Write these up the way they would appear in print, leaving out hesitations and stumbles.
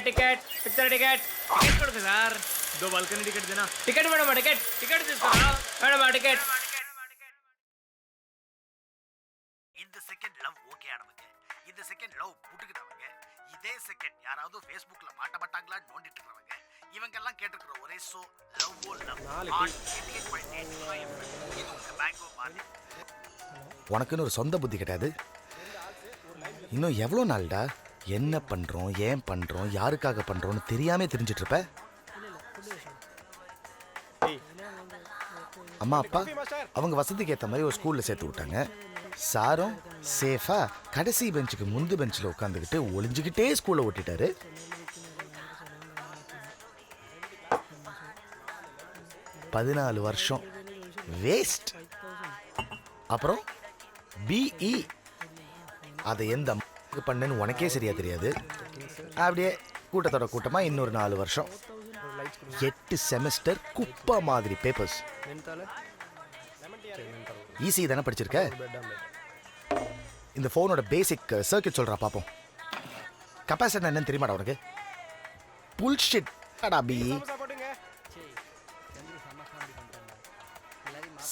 Ticket picture ticket ticket கொடுங்க sir 2 balcony ticket देना ticket madam ticket ticket తీసుకురా madam ticket இந்த second love okay நமக்கு இந்த செகண்ட் லவ் புட்டுக்கிட்டவங்க இதே செகண்ட் யாராவது Facebookல மாட்டமாட்டாங்களா நோண்டிட்டு இருக்கறவங்க இவங்க எல்லாம் கேட்டிருக்கிற ஒரே ஷோ லவ் ஓ லவ் 88.8 இது உங்க பேங்கோ மாதிரி உனக்குன்னு ஒரு சொந்த புத்தி கிடையாது இன்னும் எவ்வளோ நாள்டா என்ன பண்றோம் ஏன் பண்றோம் யாருக்காக பண்றோம்னு தெரியாம தெரிஞ்சிட்டு இருப்ப அம்மா அப்பா அவங்க வசதிக்கு ஏற்ற மாதிரி ஒரு ஸ்கூல்ல சேர்த்து விட்டாங்க சாரும் சேஃபா கடைசி பெஞ்சுக்கு முந்து பெஞ்சில் உட்காந்துக்கிட்டு ஒளிஞ்சுக்கிட்டே ஸ்கூலை ஓட்டிட்டாரு 14 வருஷம் வேஸ்ட் அப்புறம் பிஇ அதை எந்த பண்ணேன்னு உனக்கே சரியா தெரியாது அப்படியே கூட்டத்தோட கூட்டமா இன்னொரு 4 வருஷம் 8 செமஸ்டர் குப்பா மாதிரி பேப்பர்ஸ் ஈஸி தானே படிச்சிருக்க இந்த போனோட பேசிக் சர்க்கியூட் சொல்றா பாப்போம் கெபாசிட்டர் என்னன்னு தெரியுமாடா உனக்கு புல்ஷிட் அடா பி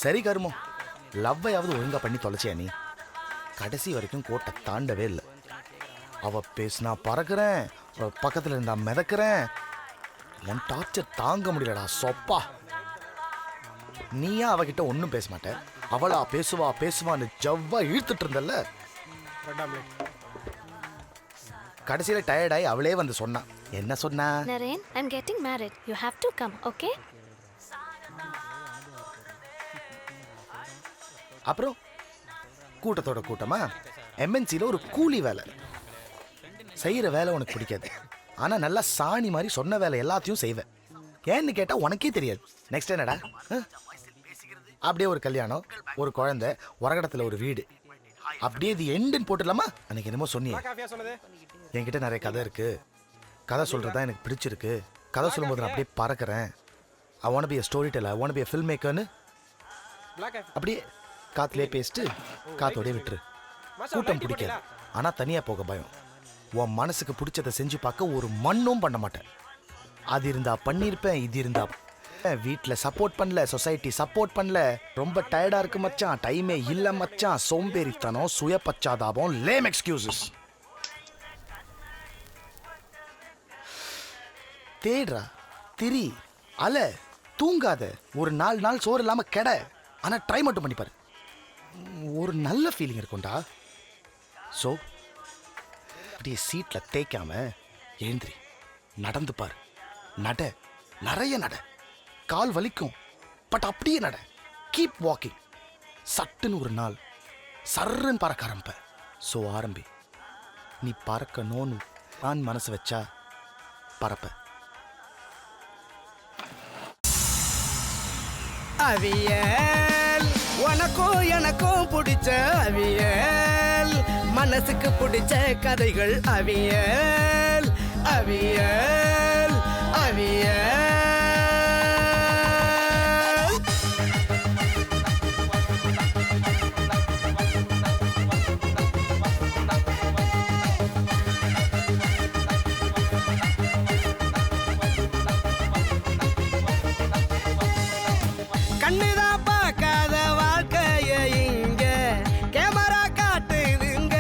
சரி கருமோ லவ்வையாவது ஒழுங்கா பண்ணி தொலைச்சியா நீ கடைசி வரைக்கும் கோட்டை தாண்டவே இல்லை அவ பேசினா பறக்கிறேன் பக்கத்துல இருந்தா மிதக்கிறேன் என் டார்ச்சர் தாங்க முடியலடா சொப்பா நீயா அவகிட்ட ஒன்னும் பேச மாட்ட அவளா பேசுவா பேசுவான்னு ஜவ்வா இழுத்துட்டு இருந்தல்ல கடைசியில டயர்டாயி அவளே வந்து சொன்னா என்ன சொன்னா Naren, I'm getting married. You have to come, okay? அப்புறம் கூட்டத்தோட கூட்டமா எம்என்சியில் ஒரு கூலி வேலை செய்யற வேலை உனக்கு பிடிக்காது ஆனா நல்லா சாணி மாதிரி சொன்ன வேலை எல்லாத்தையும் செய்வேன் ஏன்னு கேட்டா உனக்கே தெரியாது நெக்ஸ்ட் என்னடா அப்படியே ஒரு கல்யாணம் ஒரு குழந்தை உரகடத்துல ஒரு வீடு அப்படியே இது எண்டுன்னு போட்டுடலாமா அன்னைக்கு என்னமோ சொன்னியே என்கிட்ட நிறைய கதை இருக்கு கதை சொல்றதா எனக்கு பிடிச்சிருக்கு கதை சொல்லும்போது நான் அப்படியே பறக்கிறேன் I want be a storyteller I want to be a filmmakerன்னு அப்படியே காத்துலேயே பேசிட்டு காத்தோடய விட்டுரு கூட்டம் பிடிக்காது ஆனா தனியா போக பயம் உன் மனசுக்கு பிடிச்சதை செஞ்சு பார்க்க ஒரு மண்ணும் பண்ண மாட்டேன் அது இருந்தா பண்ணியிருப்பேன் இது இருந்தா வீட்டில் சப்போர்ட் பண்ணல சொசைட்டி சப்போர்ட் பண்ணல ரொம்ப டயர்டா இருக்கு மச்சான் டைமே இல்ல மச்சான் சோம்பேறித்தனம் சுய பச்சாதாபம் லேம் எக்ஸ்கியூசஸ் தேடுறா திரி அல தூங்காத ஒரு 4 நாள் சோறு இல்லாம கெட ஆனா ட்ரை மட்டும் பண்ணிப்பாரு ஒரு நல்ல ஃபீலிங் இருக்கும்டா ஸோ அப்படியே சீட்ல தேய்க்காம எழுந்திரி நடந்து பாரு நட நிறைய நட கால் வலிக்கும் பட் அப்படியே நட கீப் வாக்கிங் சட்டுன்னு ஒரு நாள் சர்றன்னு பறக்க ஆரம்ப ஸோ ஆரம்பி நீ பறக்கணும்னு நான் மனசு வச்சா பறப்ப அவியல் உனக்கும் எனக்கும் பிடிச்ச அவியல் மனசுக்கு பிடிச்ச கதைகள் அவியல் அவியல் அவியல் கண்ணுதான் பார்க்காத வாழ்க்கைய இங்க கேமரா காட்டுதுங்க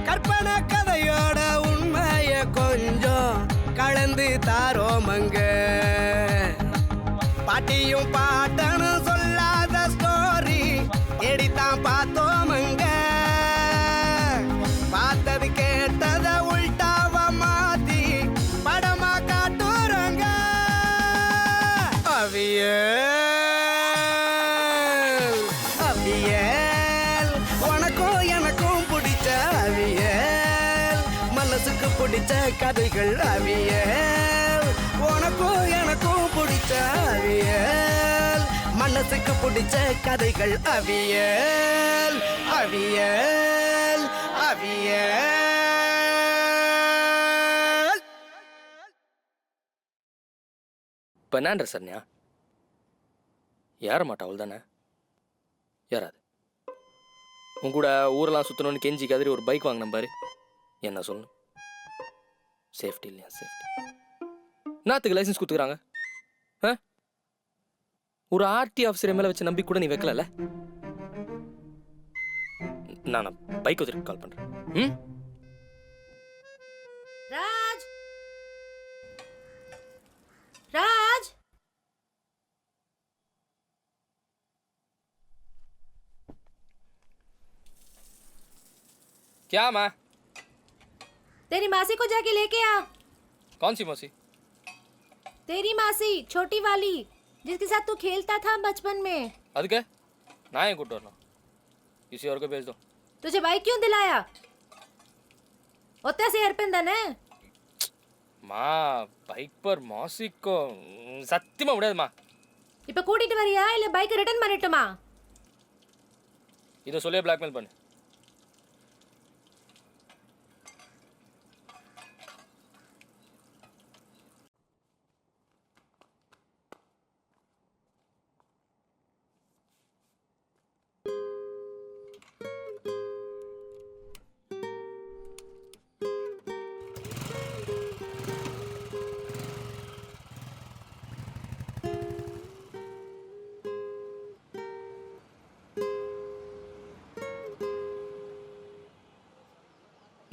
கற்பனை கதையோட உண்மைய கொஞ்சம் கலந்து தாரோமங்க பாட்டியும் பாட்டனு சொல்லாத ஸ்டோரி எடித்தான் பார்த்தோமங்க பார்த்தது கேட்டத உள்டாவ மாத்தி படமா காட்டுறங்க அவியல் அவியல் உனக்கும் எனக்கும் பிடிச்ச அவியல் மனசுக்கு பிடிச்ச கதைகள் அவியல் உனக்கும் எனக்கும் பிடிச்ச அவியல் மனசுக்கு பிடிச்ச கதைகள் அவியல் அவியல் அவியல் இப்போ என்னன்ற சரண்யா ஏற மாட்டா அவள் தானே ஏறாது உன் கூட ஊரெல்லாம் சுற்றணும்னு கெஞ்சி கதறி ஒரு பைக் வாங்கின பாரு என்ன சொல்லணும் சேஃப்டி இல்லையா சேஃப்டி நாத்துக்கு லைசன்ஸ் கொடுத்துக்கிறாங்க ஆ ஒரு ஆர்டி ஆஃபீஸர் மேலே வச்சு நம்பி கூட நீ வைக்கல நான் பைக் வச்சுட்டு கால் பண்ணுறேன் ம் ராஜ் ராஜ் क्या माँ तेरी मासी को जाके लेके आ। कौन सी मौसी तेरी मासी छोटी वाली जिसके साथ तू खेलता था बचपन में। ಅದಕ್ಕೆ ನಾ ಏನು ಕೊಟ್ಟು वरना किसी और को भेज दो तुझे बाइक क्यों दिलाया? होता से हेरपिंदन है। माँ बाइक पर मौसी को சத்தியமா முடியாது மா இப்ப கூட்டிட்டு வரியா இல்ல பைக் ரிட்டர்ன் பண்ணிட்டுமா? இதை சொல்லியே பிளாக்மெயில் பண்ணு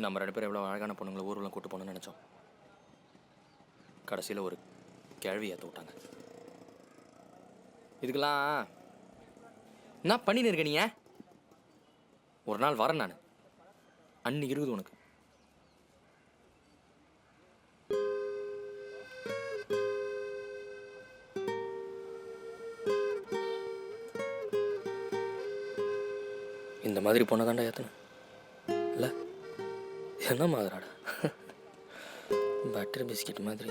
நம்ம 2 பேரும் எவ்வளோ அழகான பொண்ணுங்களை ஊர்வலம் கூட்டு போகணும்னு நினச்சோம் கடைசியில் ஒரு கேள்வி ஏற்ற விட்டாங்க இதுக்கெல்லாம் என்ன பண்ணின்னு இருக்க நீ ஒரு நாள் வரேன் நான் அன்னைக்கு இருக்குது உனக்கு இந்த மாதிரி பொண்ணை தாண்டா ஏற்றணும் இல்லை என்ன மாதிரிடா பட்டர் பிஸ்கெட் மாதிரி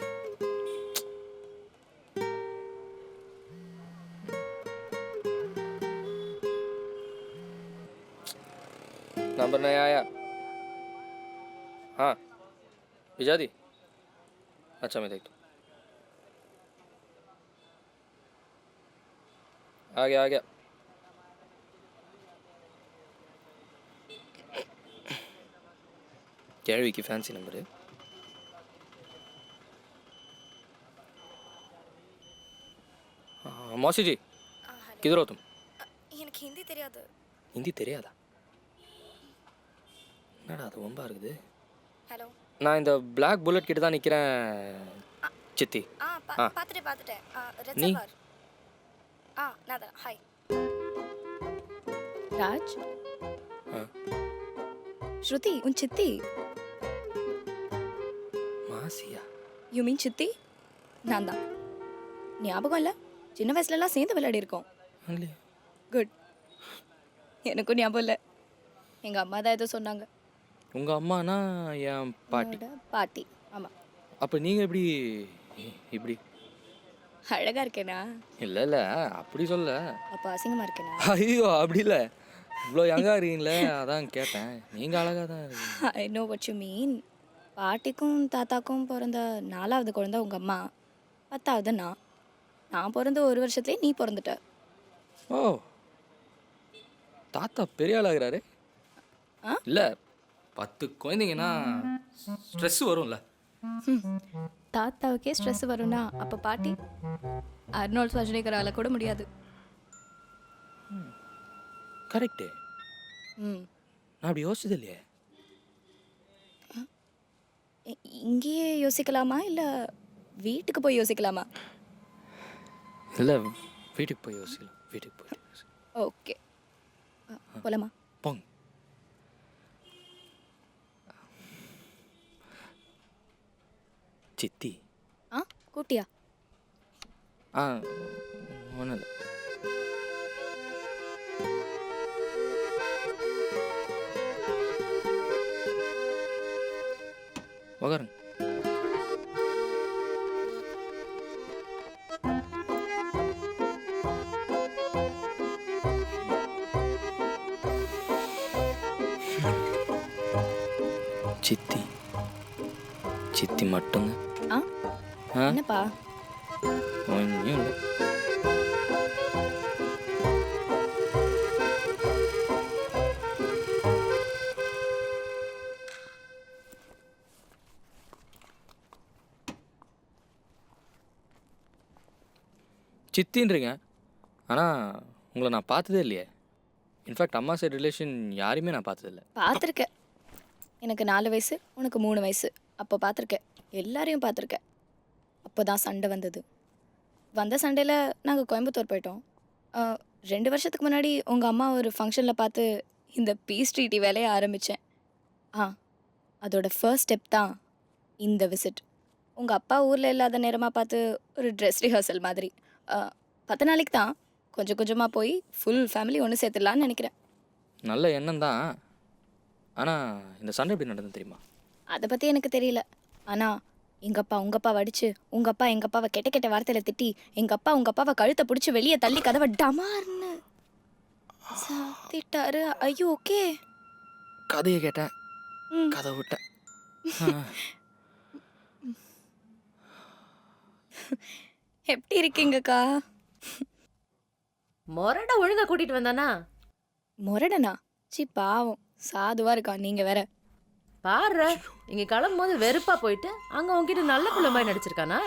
नंबर नहीं आया हाँ भिजा दी अच्छा मैं देख दूँ आ गया कैरवी की फैंसी नंबर है मौसी जी किधर हो तुम எனக்கு ஹிந்தி தெரியாது. हिंदी தெரியாதா என்னடா அது ரொம்ப இருக்குது ஹலோ. நான் இந்த பிளாக் புல்லட் கிட்ட தான் நிற்கிறேன் சித்தி பார்த்துட்டேன். நீ ரெசர்வார். நான் தான். ஹாய். ராஜ். ஸ்ருதி உன் சித்தி. மாசியா யூ மீன் சித்தி? நான் தான். ஞாபகம் இல்லை? சின்ன வயசுலலாம் சேர்ந்து விளையாடி இருக்கோம். இல்லையா குட். எனக்கும் ஞாபகம் இல்லை. எங்கள் அம்மா தான் ஏதோ சொன்னாங்க. உங்கள் அம்மானா என் பாட்டி. பாட்டி. ஆமாம். அப்போ நீங்கள் எப்படி இப்படி அழகாக இருக்கேனா? இல்லை அப்படி சொல்ல. அப்போ அசிங்கமாக இருக்கேனா? ஐயோ அப்படி இல்லை, இவ்வளோ யங்காக இருக்கீங்களே அதான் கேட்டேன். நீங்கள் அழகாக தான் இருக்கீங்க. I know what you mean. பாட்டிக்கும் தாத்தாக்கும் பிறந்த 4வது குழந்தை உங்கள் அம்மா, 10வது நான் பிறந்த 1 வருஷத்துலேயே நீ பிறந்துட்ட. ஓ தாத்தா பெரிய ஆளாகிறாரு. இல்லை 10 குழந்தைங்கன்னா ஸ்ட்ரெஸ் வரும்ல. தாத்தாவுக்கே ஸ்ட்ரெஸ் வரும்னா அப்போ பாட்டி அர்னால்ட் ஷ்வார்ஸ்நெகரால கூட முடியாது. கரெக்டு. நான் அப்படி யோசிச்சது இல்லையே. இங்கேயே யோசிக்கலாமா இல்லை வீட்டுக்கு போய் யோசிக்கலாமா? இல்லை வீட்டுக்கு போய் யோசிக்கலாம். வீட்டுக்கு போய் ஓகே போலாமா? போங்க. சித்தி. கூட்டியா? ஒன்றும் இல்லை. உக்காருங்க. சித்தி சித்தி மட்டும்தான். என்னப்பா? ஒன்றும் இல்லை. சித்தின்றீங்க, ஆனால் உங்களை நான் பார்த்ததே இல்லையே. இன்ஃபேக்ட் அம்மா சைடு ரிலேஷன் யாரையுமே நான் பார்த்ததில்ல. பார்த்துருக்கேன். எனக்கு 4 வயசு, உனக்கு 3 வயசு. அப்போ பார்த்துருக்கேன். எல்லாரையும் பார்த்துருக்கேன். அப்போ தான் சண்டை வந்தது. வந்த சண்டையில் நாங்கள் கோயம்புத்தூர் போயிட்டோம். 2 வருஷத்துக்கு முன்னாடி உங்கள் அம்மா ஒரு ஃபங்க்ஷனில் பார்த்து இந்த பீஸ் ட்ரீட்டி வேலையை ஆரம்பித்தேன். அதோட ஃபர்ஸ்ட் ஸ்டெப் தான் இந்த விசிட். உங்கள் அப்பா ஊரில் இல்லாத நேரமாக பார்த்து ஒரு ட்ரெஸ் ரிஹர்சல் மாதிரி. 10 நாளைக்கு தான், கொஞ்சம் கொஞ்சமாக போய் ஃபுல் ஃபேமிலி ஒன்று சேர்த்துடலான்னு நினைக்கிறேன். நல்ல எண்ணம் தான், ஆனால் இந்த சண்டை எப்படி நடந்தது தெரியுமா? அதை பற்றி எனக்கு தெரியல. ஆனால் எங்கள் அப்பா உங்கள் அப்பாவை அடிச்சு, உங்கள் அப்பா எங்கள் அப்பாவை கெட்ட கெட்ட வார்த்தையில் திட்டி, எங்கள் அப்பா உங்கள் அப்பாவை கழுத்தை பிடிச்சி வெளியே தள்ளி கதவை டமார்னு சாத்திட்டாரு. ஐயோ ஓகே. கதையை கேட்டேன், கதை விட்டேன். எப்படி இருக்கீங்கக்கா? மொரட ஒழுங்கா கூட்டிட்டு வந்தானா? முரடனா? சி பாவம், சாதுவாக இருக்கா. நீங்கள் வேற. பாரு, இங்க கிளம்பும் போது வெறுப்பா போயிட்டு அங்க உன்கிட்ட நல்ல பிள்ளை மாதிரி நடிச்சிருக்கானா?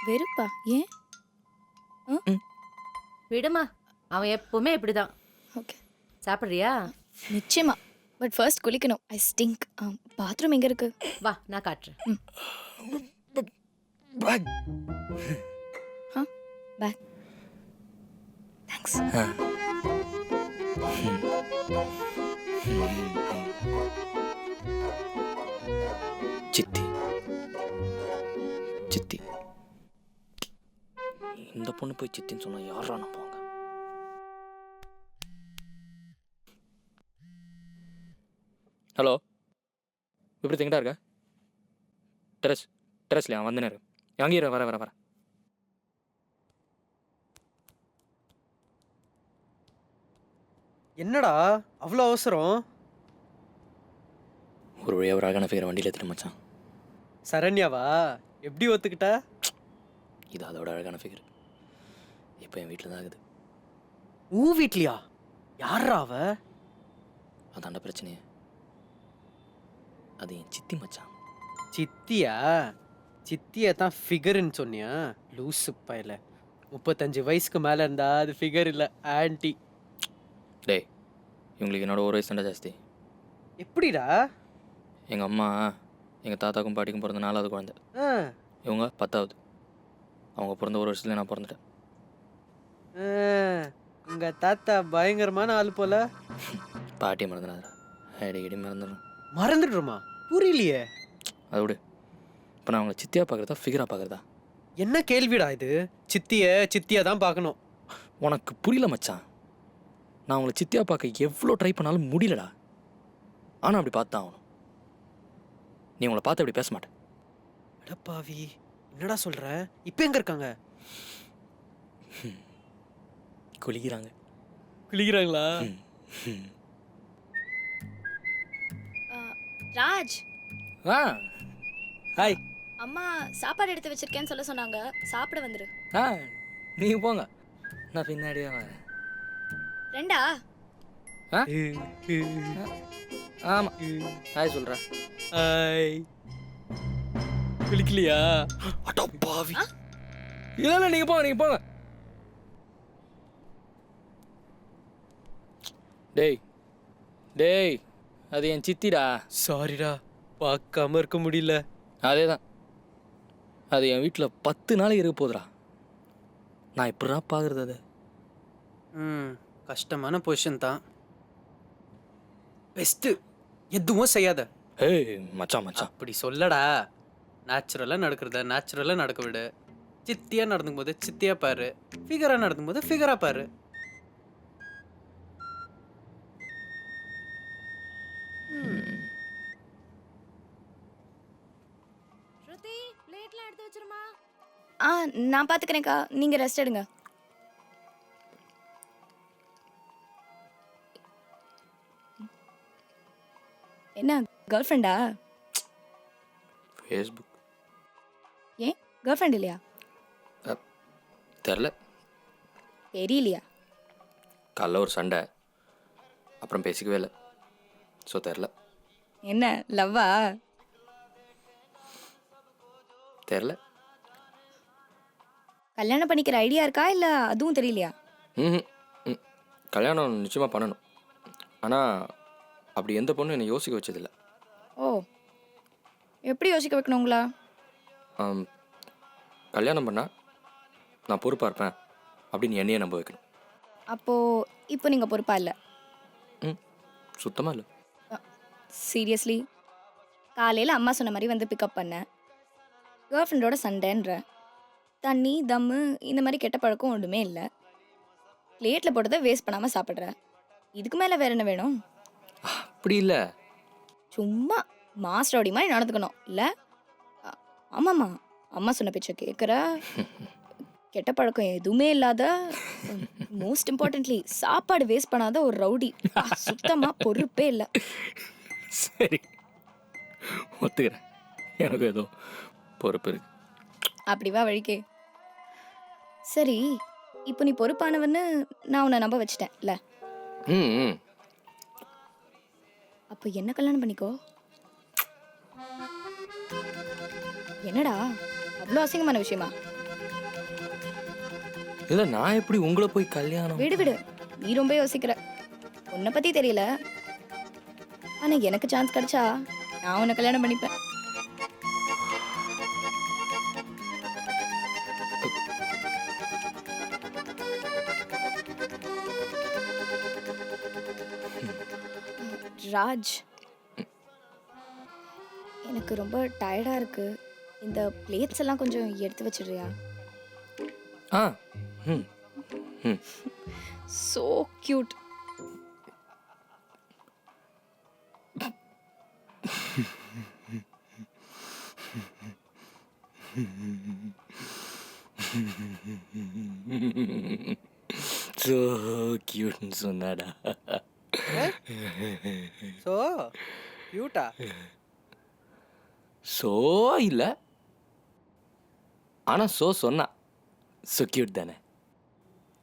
வெறுப்பா? ஏன்? விடுமா, அவன் எப்பவுமே இப்படிதான். ஓகே, சாப்பிட்றியா? நிச்சயமா. பட் ஃபர்ஸ்ட் குளிக்கணும். ஐ ஸ்டிங்க். பாத்ரூம் எங்கே இருக்கு? வா, நான் காட்டுறேன். பேக். பேக். தேங்க்ஸ். சித்தி சித்தி, இந்த பொண்ணு போய் சித்தின்னு சொன்னா யாரா நம்புவாங்க? ஹலோ, இப்படி திங்கிட்டா இருக்க? டெரஸ்லையா? வந்துனேரு. அங்கேயே வர வர வர. என்னடா அவ்வளோ அவசரம்? ஒரு வழியாக ஒரு அழகான ஃபிகர் வண்டியில் எடுத்துட்டு மச்சான். சரண்யாவா? எப்படி ஒத்துக்கிட்ட? இது அதோட அழகான ஃபிகர். இப்போ என் வீட்டில் தான் இருக்குது. உன் வீட்லையா? யாரா அவ? அதாண்ட பிரச்சனையே. அது என் சித்தி மச்சான். சித்தியா? சித்தியை தான் ஃபிகர்னு சொன்னியா? லூசு பையல. 35 வயசுக்கு மேலே இருந்தா அது ஃபிகர் இல்லை, ஆன்டி. டேய், இவங்களுக்கு என்னோட ஒரு வயசு தாண்டா ஜாஸ்தி. எப்படிடா? எங்கள் அம்மா எங்கள் தாத்தாக்கும் பாட்டிக்கும் பிறந்த 4வது குழந்தை. இவங்க 10வது. அவங்க பிறந்த ஒரு வருஷத்துல நான் பிறந்துட்டேன். உங்க தாத்தா பயங்கரமான ஆள் போல. பாட்டியை மறந்துடாதா, அடிக்கடி மறந்துடும். மறந்துடுறோமா? புரியலையே. அதை விடு. இப்போ நான் அவங்களை சித்தியாக பார்க்குறதா ஃபிகராக பார்க்குறதா? என்ன கேள்விடா இது? சித்தியை தான் பார்க்கணும். உனக்கு புரியல மச்சான். நான் அவங்கள சித்தியாக பார்க்க எவ்வளோ ட்ரை பண்ணாலும் முடியலடா. ஆனால் அப்படி பார்த்து தான் ஆகணும். நீ உங்களை பார்த்து அப்படி பேச மாட்டேன். அடப்பாவி, என்னடா சொல்ற? இப்போ எங்க இருக்காங்க? குளிக்கிறாங்க. குளிக்கிறாங்களா? ராஜ், ஹாய். அம்மா சாப்பாடு எடுத்து வச்சிருக்கேன்னு சொல்ல சொன்னாங்க. சாப்பிட வந்துரு. நீங்கள் போங்க, நான் பின்னாடியே வரேன். 2 ஆமாம், ஹாய் சொல்கிறேன். ஹாய். குளிக்கலையா? அடோ பாவி. இல்லை நீங்கள் போங்க. டேய் அது என் சித்திடா. சாரிடா, பார்க்காம இருக்க முடியல. அதே தான். அது என் வீட்டில் 10 நாளைக்கு இருக்க போகுதுடா. நான் எப்படா பார்க்குறது அது? கஷ்டமான பொசிஷன் தான். பெஸ்ட்டு, எதுவும் செய்யாத. ஏய் மச்சான். அப்படி சொல்லடா. நேச்சுரலாக நடக்க விடு. சித்தியாக நடந்துக்கும் போது சித்தியாக பாரு, ஃபிகராக நடந்துக்கும் போது ஃபிகராக பாரு. ஸ்ருதி, பிளேட்லாம் எடுத்து வச்சிருமா? நான் பார்த்துக்கிறேன்க்கா. நீங்கள் ரெஸ்ட் எடுங்க. என்ன கேர்ள் ஃப்ரெண்டா? ஃபேஸ்புக். ஏன் கேர்ள் ஃப்ரெண்ட் இல்லையா? தெரில. தெரியலையா? காலைல ஒரு சண்டை, அப்புறம் பேசிக்கவே இல்லை. ஸோ தெரில. என்ன லவ்வா? தெரில. கல்யாணம் பண்ணிக்கிற ஐடியா இருக்கா இல்லை அதுவும் தெரியலையா? ம் ம் கல்யாணம் நிச்சயமாக பண்ணணும். ஆனால் அப்படி எந்த பொண்ணும் என்னை யோசிக்க வச்சதில்லை. ஓ, எப்படி யோசிக்க வைக்கணும் உங்களா? கல்யாணம் பண்ணால் நான் பொறுப்பாக இருப்பேன் அப்படின்னு என்னையே நம்ப வைக்கணும். அப்போது இப்போ நீங்கள் பொறுப்பா இல்லை? ம் சுத்தமாக இல்லை. சீரியஸ்லி? காலையில் அம்மா சொன்ன மாதிரி வந்து பிக்கப் பண்ணேன். கேர்ள் ஃப்ரெண்டோட சண்டைன்ற தண்ணி தம்மு இந்த மாதிரி கெட்ட பழக்கம் ஒன்றுமே இல்லை. பிளேட்டில் போட்டதை வேஸ்ட் பண்ணாமல் சாப்பிட்ற. இதுக்கு மேலே வேற என்ன வேணும்? அப்படி இல்லை. சும்மா மாஸ்டரோடி மாதிரி நடந்துக்கணும் இல்லை? ஆமாம்மா, அம்மா சொன்ன பேச்சை கேட்குற, கெட்ட பழக்கம் எதுவுமே இல்லாத, மோஸ்ட் இம்பார்ட்டன்ட்லி சாப்பாடு வேஸ்ட் பண்ணாத ஒரு ரவுடி. சுத்தமாக பொறுப்பே இல்லை. சரி ஒத்துக்கிறேன், எனக்கு ஏதோ பொறுப்பு இருக்கு. அப்படி வா வழிக்கே. சரி, இப்போ நீ பொறுப்பானவன்னு நான் உன்னை நம்ப வச்சிட்டேன் இல்லை? ம் ம் அப்போ என்ன கல்யாணம் பண்ணிக்கோ. என்னடா அவ்வளோ அசிங்கமான விஷயமா? இல்லை, நான் எப்படி உங்களை போய் கல்யாணம்? விடு விடு, நீ ரொம்ப யோசிக்கிற. உன்னை பற்றி தெரியல, ஆனால் எனக்கு சான்ஸ் கிடைச்சா நான் உன்னை கல்யாணம் பண்ணிப்பேன். ராஜ், எனக்கு ரொம்ப டயர்டாக இருக்கு. இந்த பிளேட்ஸ் எல்லாம் கொஞ்சம் எடுத்து வச்சிடுறியா? ஆ ம் ம் சோ கியூட். ஸோ கியூட்னு சொன்னாடா. ஸோ கியூட்டா? ஸோ இல்லை, ஆனால் ஸோ சொன்னா. ஸோ கியூட் தானே?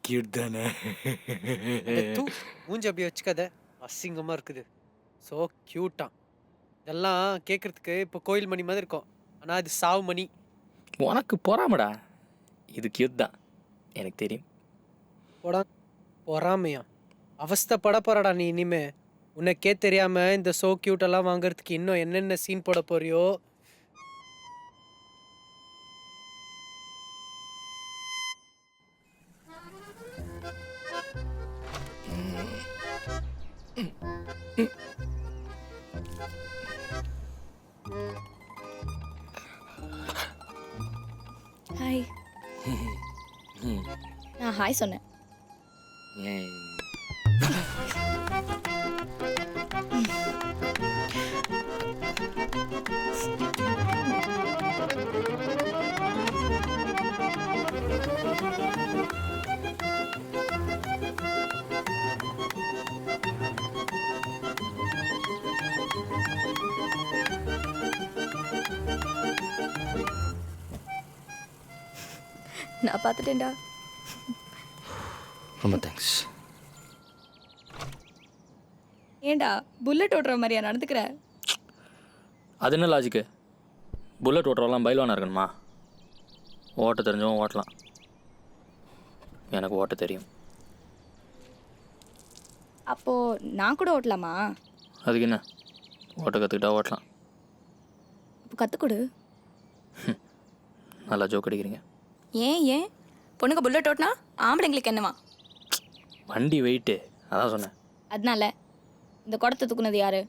கியூட் தானே? மூஞ்சி அப்படி வச்சுக்காத, அசிங்கமாக இருக்குது. ஸோ கியூட்டா? இதெல்லாம் கேட்குறதுக்கு இப்போ கோயில் மணி மாதிரி இருக்கும், ஆனால் அது சாவு மணி. உனக்கு பொறாமடா, இது கியூட் தான், எனக்கு தெரியும். போடா, பொறாமையா? அவஸ்தைப்பட போறடா நீ இனிமே. உனக்கே தெரியாம இந்த சோ கியூட் எல்லாம் வாங்குறதுக்கு இன்னும் என்னென்ன சீன் போட போறியோ. ஹாய். நான் ஹாய் சொன்னேன். ஏய். நான் பார்த்துட்டேன்டா. ரொம்ப தேங்க்ஸ். ஏண்டா புல்லட் ஓட்டுற மாதிரியா நடந்துக்கிற? அது என்ன லாஜிக்கு? புல்லட் ஓட்டுறவெல்லாம் பைல்வானா இருக்கணுமா? ஓட்ட தெரிஞ்சவன் ஓட்டலாம், எனக்கு ஓட்ட தெரியும். அப்போ நான் கூட ஓட்டலாமா? அதுக்கு என்ன, ஓட்ட கற்றுக்கிட்டா ஓட்டலாம். அப்போ கற்றுக்கொடு. நல்லா ஜோக் அடிக்கிறீங்க. ஏன் பொண்ணுங்க புல்லட் ஓட்டினா ஆம்பளைங்களுக்கு என்னவா? வண்டி வெயிட்டு, அதான் சொன்னேன். அதனால இந்த குடத்தை தூக்குனது யாரு?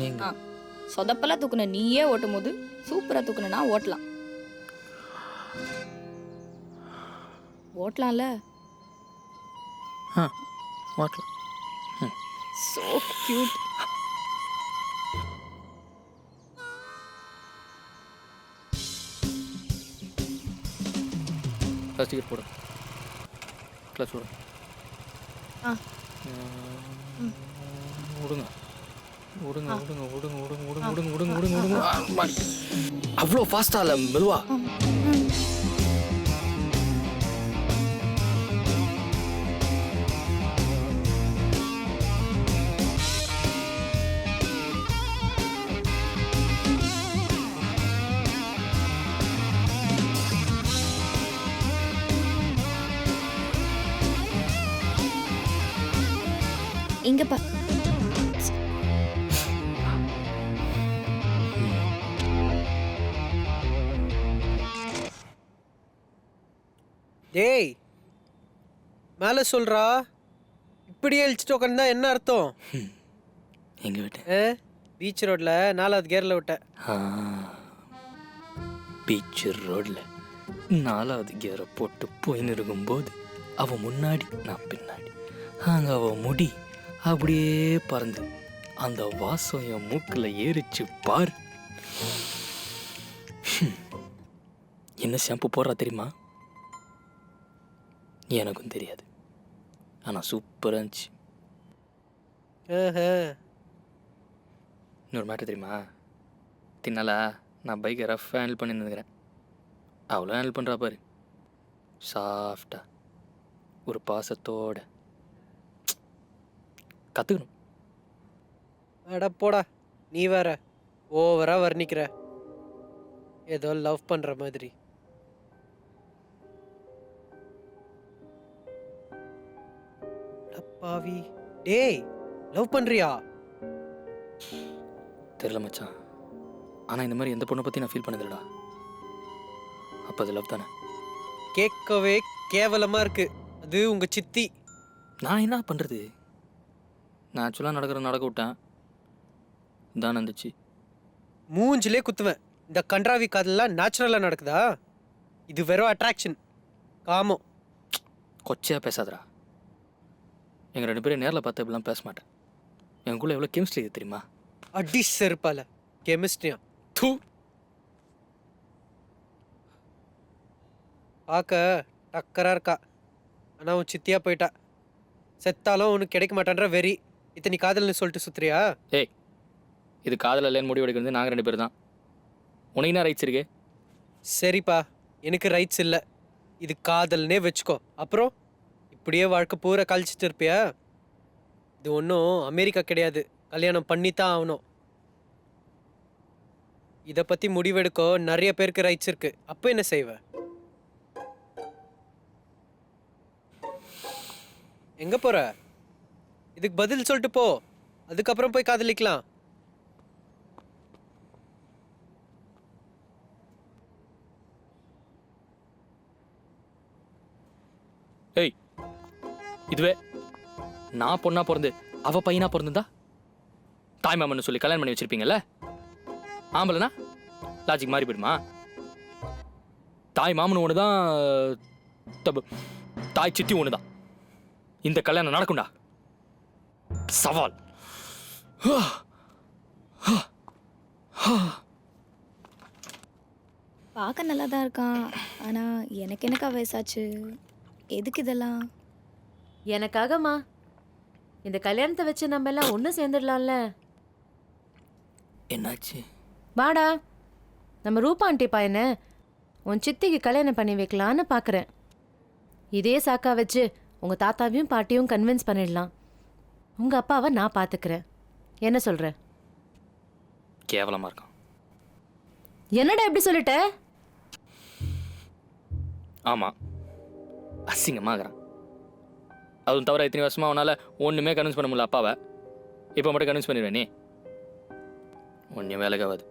நீங்கள் சொதப்பெல்லாம் தூக்குன நீயே ஓட்டும் போது சூப்பராக தூக்குனா ஓட்டலாம். ஓட்டலாம்ல? ஆ ஓட்டலாம். So cute. ஃபஸ்ட் டிக்கெட் போடு, கிளச் விடு. ஆ விடுங்க விடுங்க விடுங்க விடுங்க விடுங்க விடுங்க விடுங்க விடுங்க விடுங்க விடுங்க. அவ்வளோ ஃபாஸ்டா இல்லை, மெதுவா. இங்க பா. டேய் மேலே சொல்றா, இப்படியே இழிச்சிட்டு உட்காந்தா என்ன அர்த்தம்? எங்க விட்டு பீச் ரோட்ல 4வது கியர்ல விட்ட. பீச் ரோட்ல 4வது கியரை போட்டு போயின்னு இருக்கும்போது அவ முன்னாடி நான் பின்னாடி, அங்க அவ முடி அப்படியே பறந்து அந்த வாசம் என் மூக்குல ஏறிச்சு பார். என்ன ஷாம்பு போடுறா தெரியுமா? எனக்கும் தெரியாது, ஆனா சூப்பரா இருந்துச்சு. இன்னொரு மேட்ரு தெரியுமா? தின்னாலா நான் பைக்கை ரஃப் ஹேண்டில் பண்ணி நின்றுக்கிறேன், அவ்வளோ ஹேண்டில் பண்ணுறா பாரு, சாஃப்டா ஒரு பாசத்தோட. கற்றுக்கணும். அட போடா, நீ வேற ஓவரா வர்ணிக்கிற, ஏதோ லவ் பண்ற மாதிரி. பாவி, டேய் லவ் பண்றியா? தெரில மச்சான், ஆனால் இந்த மாதிரி எந்த பொண்ணை பற்றி நான் ஃபீல் பண்ணதில்லடா. அப்போ அது லவ் தானே? கேட்கவே கேவலமா இருக்கு. அது உங்க சித்தி. நான் என்ன பண்ணுறது? நான் ஆக்சுவலாக நடக்க விட்டேன், தான் வந்துச்சு. மூஞ்சிலே குத்துவேன். இந்த கன்றாவி காதெல்லாம் நேச்சுரலா நடக்குதா? இது வெறும் அட்ராக்ஷன், காமம். கொச்சையாக பேசாதடா. எங்கள் 2 பேரும் நேரில் பார்த்து இப்படிலாம் பேச மாட்டேன். எங்களுக்குள்ள எவ்வளோ கெமிஸ்ட்ரி இது தெரியுமா? அடி செருப்பால கெமிஸ்ட்ரியா? தூ. பார்க்க டக்கரா இருக்கா, ஆனால் உன் சித்தியா போயிட்டா. செத்தாலும் உனக்கு கிடைக்க மாட்டான்ற வெறி. இத்தனை காதல்னு சொல்லிட்டு சுத்துறியா? ஏய், இது காதல் இல்லைன்னு முடிவு எடுக்கிறது நாங்கள் 2 பேர் தான். உனக்கு என்ன ரைட்ஸ் இருக்கு? சரிப்பா, எனக்கு ரைட்ஸ் இல்லை. இது காதல்னே வச்சுக்கோ. அப்புறம் இப்படியே வாழ்க்கை பூரா கழிச்சிட்டு இருப்பியா? இது ஒன்றும் அமெரிக்கா கிடையாது, கல்யாணம் பண்ணித்தான் ஆகணும். இதை பற்றி முடிவெடுக்க நிறைய பேருக்கு ரைட்ஸ் இருக்கு. அப்போ என்ன செய்வ? எங்க போற? இதுக்கு பதில் சொல்லிட்டு போ, அதுக்கப்புறம் போய் காதலிக்கலாம். ஏய், இதுவே நான் பொண்ணா பிறந்து அவ பையனா பிறந்திருந்தா தாய் மாமன்னு சொல்லி கல்யாணம் பண்ணி வச்சிருப்பீங்கல்ல? ஆம்பளைனா லாஜிக் மாறி போயிடுமா? தாய் மாமன் ஒன்று தான், தாய் சித்தி ஒன்று தான். இந்த கல்யாணம் நடக்கும்டா, சவால். பார்க்க நல்லா தான் இருக்கான், ஆனா எனக்கு என்னக்கா வயசாச்சு? எதுக்கு இதெல்லாம்? எனக்காகமா? இந்த கல்யாணத்தை வச்சு நம்ம எல்லாம் ஒன்று சேர்ந்துடலாம்ல. என்னாச்சு? வாடா, நம்ம ரூபா ஆண்டி பையனை உன் சித்திக்கு கல்யாணம் பண்ணி வைக்கலான்னு பார்க்குறேன். இதே சாக்கா வச்சு உங்கள் தாத்தாவையும் பாட்டியும் கன்வின்ஸ் பண்ணிடலாம். உங்கள் அப்பாவை நான் பார்த்துக்கிறேன். என்ன சொல்கிற? கேவலமா இருக்கான். என்னடா எப்படி சொல்லிட்ட? ஆமா, அசிங்கமாகறான். அதுவும் தவிர இத்தனை வருஷமா அவனால ஒண்ணுமே கன்வின்ஸ் பண்ண முடியல அப்பாவை. இப்போ மட்டும் கன்வின்ஸ் பண்ணிடுவேன் நீ? ஒன்றும் வேலைக்காகாது.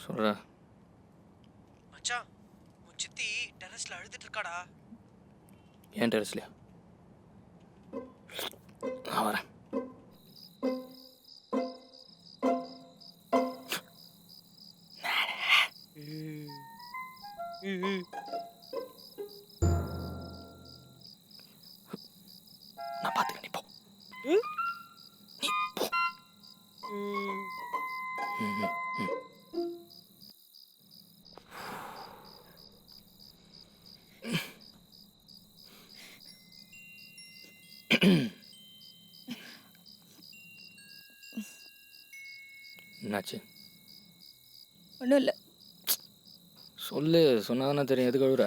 சொல்ற மச்சான், உன் சித்தி டெரஸ்ல அழுதுட்டு இருக்காடா. ஏன் டெரஸ்லையா? நான் வரேன். நான் பார்த்துக்க, நீ போ. நீ போ. என்னாச்சு? ஒன்றும் இல்லை. சொல்லு, சொன்னாதானே தெரியும். எதுக்கு அழுகுற?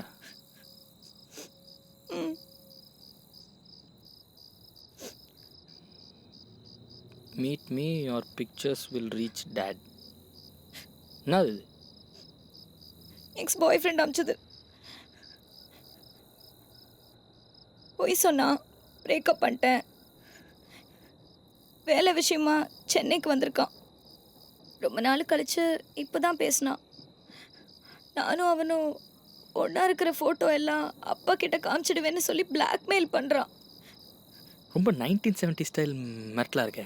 Meet me, your pictures will reach dad. என்னது இது? எக்ஸ் பாய் ஃப்ரெண்ட் அமிச்சது. போய் சொன்னா பிரேக்கப் பண்ணிட்டேன். வேலை விஷயமா சென்னைக்கு வந்திருக்கான். ரொம்ப நாள் கழிச்சு இப்போ தான் பேசினான். நானும் அவனும் ஒன்றா இருக்கிற ஃபோட்டோ எல்லாம் அப்பா கிட்ட காமிச்சிடுவேன்னு சொல்லி பிளாக்மெயில் பண்ணுறான். ரொம்ப 1970 ஸ்டைல் மெட்டலாக இருக்கே.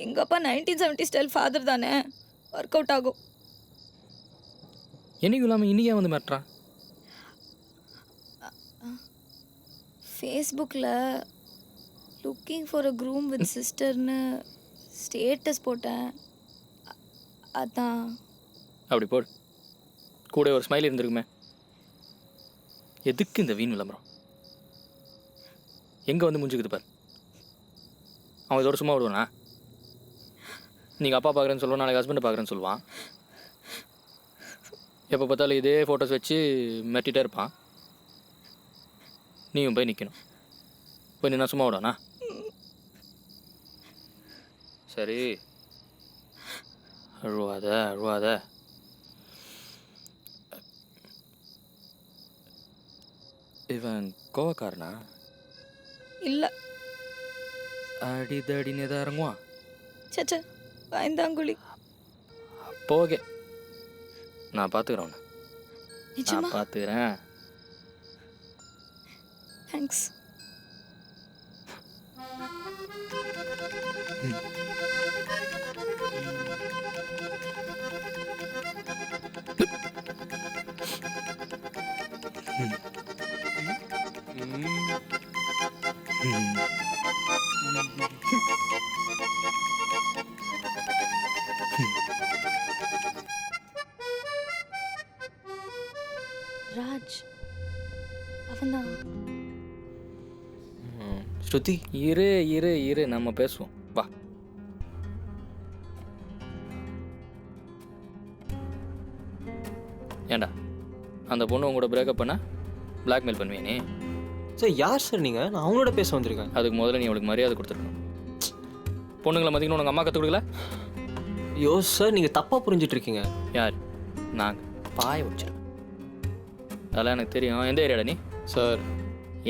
எங்கள் அப்பா 1970 ஸ்டைல் ஃபாதர் தானே, ஒர்க் அவுட் ஆகும். என்னைக்கும் இல்லாமல் இன்றைக்கே வந்து மெட்றான். ஃபேஸ்புக்கில் looking for a groom with சிஸ்டர்னு ஸ்டேட்டஸ் போட்டேன். அதான். அப்படி போடு. கூட ஒரு ஸ்மைல் இருந்திருக்குமே. எதுக்கு இந்த வீண் விளம்பரம்? எங்கே வந்து முடிஞ்சுக்குது பார். அவன் இதோட சும்மா விடுவானா? நீங்கள் அப்பா பார்க்குறேன்னு சொல்லுவான், நாளைக்கு ஹஸ்பண்டை பார்க்குறேன்னு சொல்லுவான். எப்போ பார்த்தாலும் இதே ஃபோட்டோஸ் வச்சு மெட்டிகிட்டே இருப்பான். நீயும் போய் நிற்கணும். போய் நின்னா சும்மா விடுவானா? சரி, அழுவாத. இவன் கோவக்காரனா? இல்லை. அடிதடினே தான் இறங்குவான். சச்சா, பயந்தாங்குழி. போகே, நான் பார்த்துக்கிறேன் உன்னை. நிஜமா? நான் பார்த்துக்கிறேன். தேங்க்ஸ். ராஜ் அவன்தான். ஸ்ருதி, இரு நம்ம பேசுவோம். வா. ஏண்டா அந்த பொண்ணு உங்களோட பிரேக்கப் பண்ண பிளாக்மெயில் பண்ணுவியா நீ? சார் யார் சார் நீங்கள்? நான் அவங்களோட பேச வந்திருக்கேன். அதுக்கு முதல்ல நீ அவளுக்கு மரியாதை கொடுத்துருக்கணும். பொண்ணுங்களை மதிக்கணும் உங்கள் அம்மா கற்றுக் கொடுக்கல? ஐயோ சார், நீங்கள் தப்பாக புரிஞ்சிட்ருக்கீங்க. யார்? நாங்கள் பாய வச்சேன். அதெல்லாம் எனக்கு தெரியும். எந்த ஏரியாடா நீ? சார்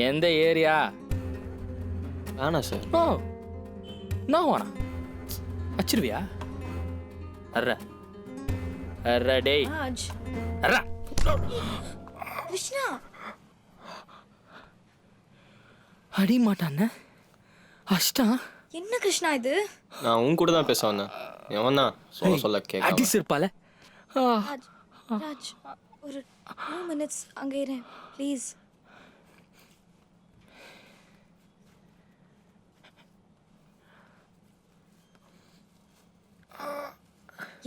எந்த ஏரியா? வேணாம் சார். ஓ, நான் வேணாம். வச்சிருவியா? அர்ரா டேய், ராஜ். அர்ரா. கிருஷ்ணா. அடி மாட்டான் அஷ்டா. என்ன கிருஷ்ணா இது? நான் உன் கூட தான் பேச வந்தேன். எவன் தான் சொல்ல அடி கேட்க. சிற்பால. ராஜ், ராஜ், ஒரு 2 minutes அங்கே இரு ப்ளீஸ்.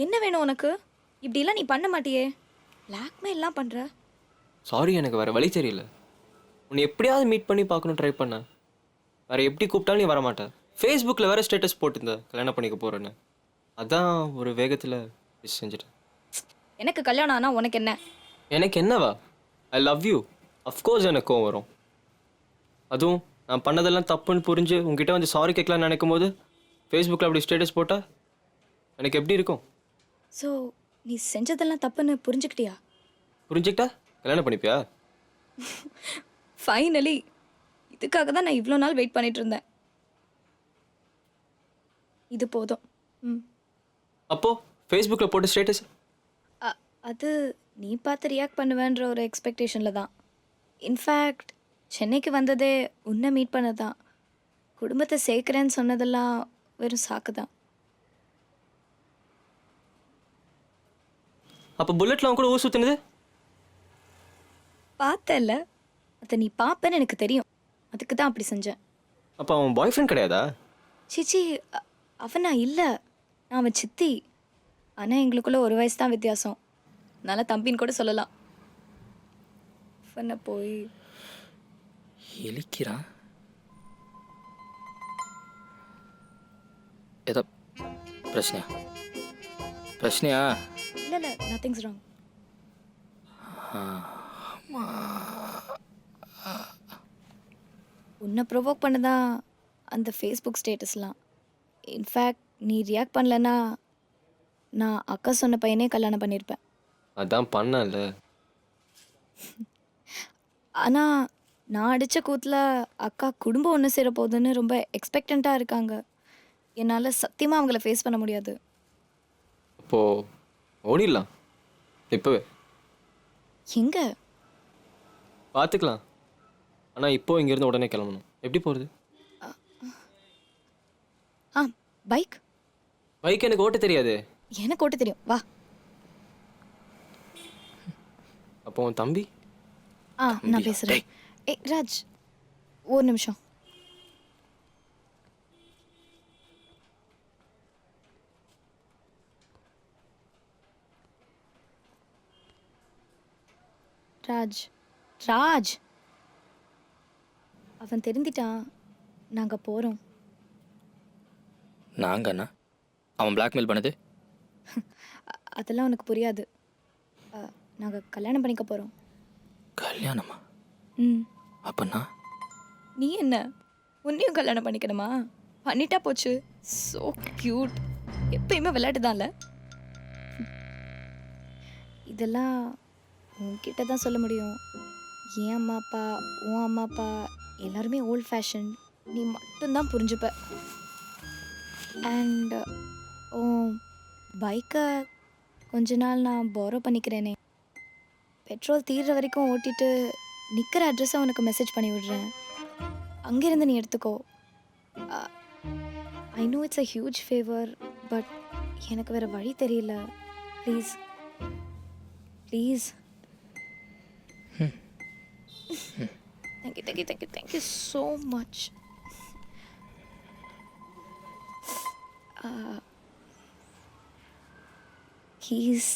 என்ன வேணும் உனக்கு? இப்படிலாம் நீ பண்ண மாட்டியே. பிளாக்மெயில்லாம் பண்ணுற. சாரி, எனக்கு வேறு வழி தெரியல. உன்னை எப்படியாவது மீட் பண்ணி பார்க்கணும் ட்ரை பண்ணேன். வேறு எப்படி கூப்பிட்டாலும் நீ வரமாட்டேன். ஃபேஸ்புக்கில் வேறு ஸ்டேட்டஸ் போட்டிருந்தேன் கல்யாணம் பண்ணிக்க போகிறேன்னு. அதான் ஒரு வேகத்தில் செஞ்சுட்டேன். எனக்கு கல்யாணம் ஆனால் உனக்கு என்ன? எனக்கு என்னவா? I love you. அஃப்கோர்ஸ் எனக்கும் வரும். அதுவும் நான் பண்ணதெல்லாம் தப்புன்னு புரிஞ்சு உங்ககிட்ட வந்து சாரி கேட்கலான்னு நினைக்கும் போது ஃபேஸ்புக்கில் அப்படி ஸ்டேட்டஸ் போட்டால் எனக்கு எப்படி இருக்கும்? ஸோ நீ செஞ்சதெல்லாம் தப்புன்னு புரிஞ்சுக்கிட்டியா? புரிஞ்சுக்கிட்டா கல்யாணம் பண்ணிப்பியா? ஃபைனலி. இதுக்காக தான் நான் இவ்வளோ நாள் வெயிட் பண்ணிட்டு இருந்தேன். இது போதும். ம். அப்போது ஃபேஸ்புக்கில் போட்ட ஸ்டேட்டஸ் அது நீ பார்த்து ரியாக்ட் பண்ணுவேன்ற ஒரு எக்ஸ்பெக்டேஷனில் தான். இன்ஃபேக்ட் சென்னைக்கு வந்ததே உன்னை மீட் பண்ண தான். குடும்பத்தை சேர்க்குறேன்னு சொன்னதெல்லாம் வெறும் சாக்கு தான். அப்போ புல்லட்டில் அவன் கூட ஊர் சுற்றினது பார்த்தல, அதை நீ பார்ப்பேன்னு எனக்கு தெரியும். அதுக்கு தான் அப்படி செஞ்சேன். அப்போ அவன் பாய் ஃப்ரெண்ட் கிடையாதா? சிச்சி, அவனா இல்லை, நான் அவன் சித்தி. ஆனால் எங்களுக்குள்ள 1 வயசு தான் வித்தியாசம். அதனால் தம்பின்னு கூட சொல்லலாம். அவனை போய் எலிக்கிறான். ஏதோ பிரச்சனையா? இல்லை நத்திங்ஸ் ராங். உன்னை ப்ரொவோக் பண்ணதான் அந்த ஃபேஸ்புக் ஸ்டேட்டஸ்லாம். இன்ஃபேக்ட் நீ ரியாக்ட் பண்ணலன்னா நான் அக்கா சொன்ன பையனே கல்யாணம் பண்ணியிருப்பேன். அதான் பண்ணல. ஆனால் நான் அடித்த கூத்தில் அக்கா குடும்பம் ஒன்று சேர போகுதுன்னு ரொம்ப எக்ஸ்பெக்டண்ட்டாக இருக்காங்க. என்னால் சத்தியமாக அவங்கள ஃபேஸ் பண்ண முடியாது. அப்போது ஓடிடலாம் இப்போவே. எங்கே? பார்த்துக்கலாம். ஆனால் இப்போ இங்கேருந்து உடனே கிளம்பணும். எப்படி போகிறது? ஆ, பைக். பைக் எனக்கு ஓட்ட தெரியாது. எனக்கு ஓட்ட தெரியும், வா. அப்போ உன் தம்பி? நான் பேசுகிறேன். ஏய் ராஜ், ஒரு நிமிஷம். ராஜ், ராஜ், அவன் தெரிஞ்சிட்டான். நாங்கள் போகிறோம். நாங்கள் அண்ணா அவன் பிளாக்மெயில் பண்ணது? அதெல்லாம் உனக்கு புரியாது. நாங்கள் கல்யாணம் பண்ணிக்க போகிறோம். கல்யாணமா? ம். அப்பண்ணா நீ என்ன உன்னையும் கல்யாணம் பண்ணிக்கணுமா? பண்ணிட்டா போச்சு. So cute. எப்பயுமே விளையாட்டு தான்ல. இதெல்லாம் உன்கிட்ட தான் சொல்ல முடியும். என் அம்மா அப்பா, உன் அம்மா அப்பா எல்லாருமே ஓல்ட் ஃபேஷன். நீ மட்டும்தான் புரிஞ்சுப்ப. அண்ட் உன் பைக்கை கொஞ்ச நாள் நான் பாரோ பண்ணிக்கிறேனே. பெட்ரோல் தீர்ற வரைக்கும் ஓட்டிட்டு நிற்கிற அட்ரஸை உனக்கு மெசேஜ் பண்ணி விடுறேன். அங்கேருந்து நீ எடுத்துக்கோ. I know it's a huge favour, but எனக்கு வேறு வழி தெரியல. Please please. Thank you thank you thank you thank you so much. Keys.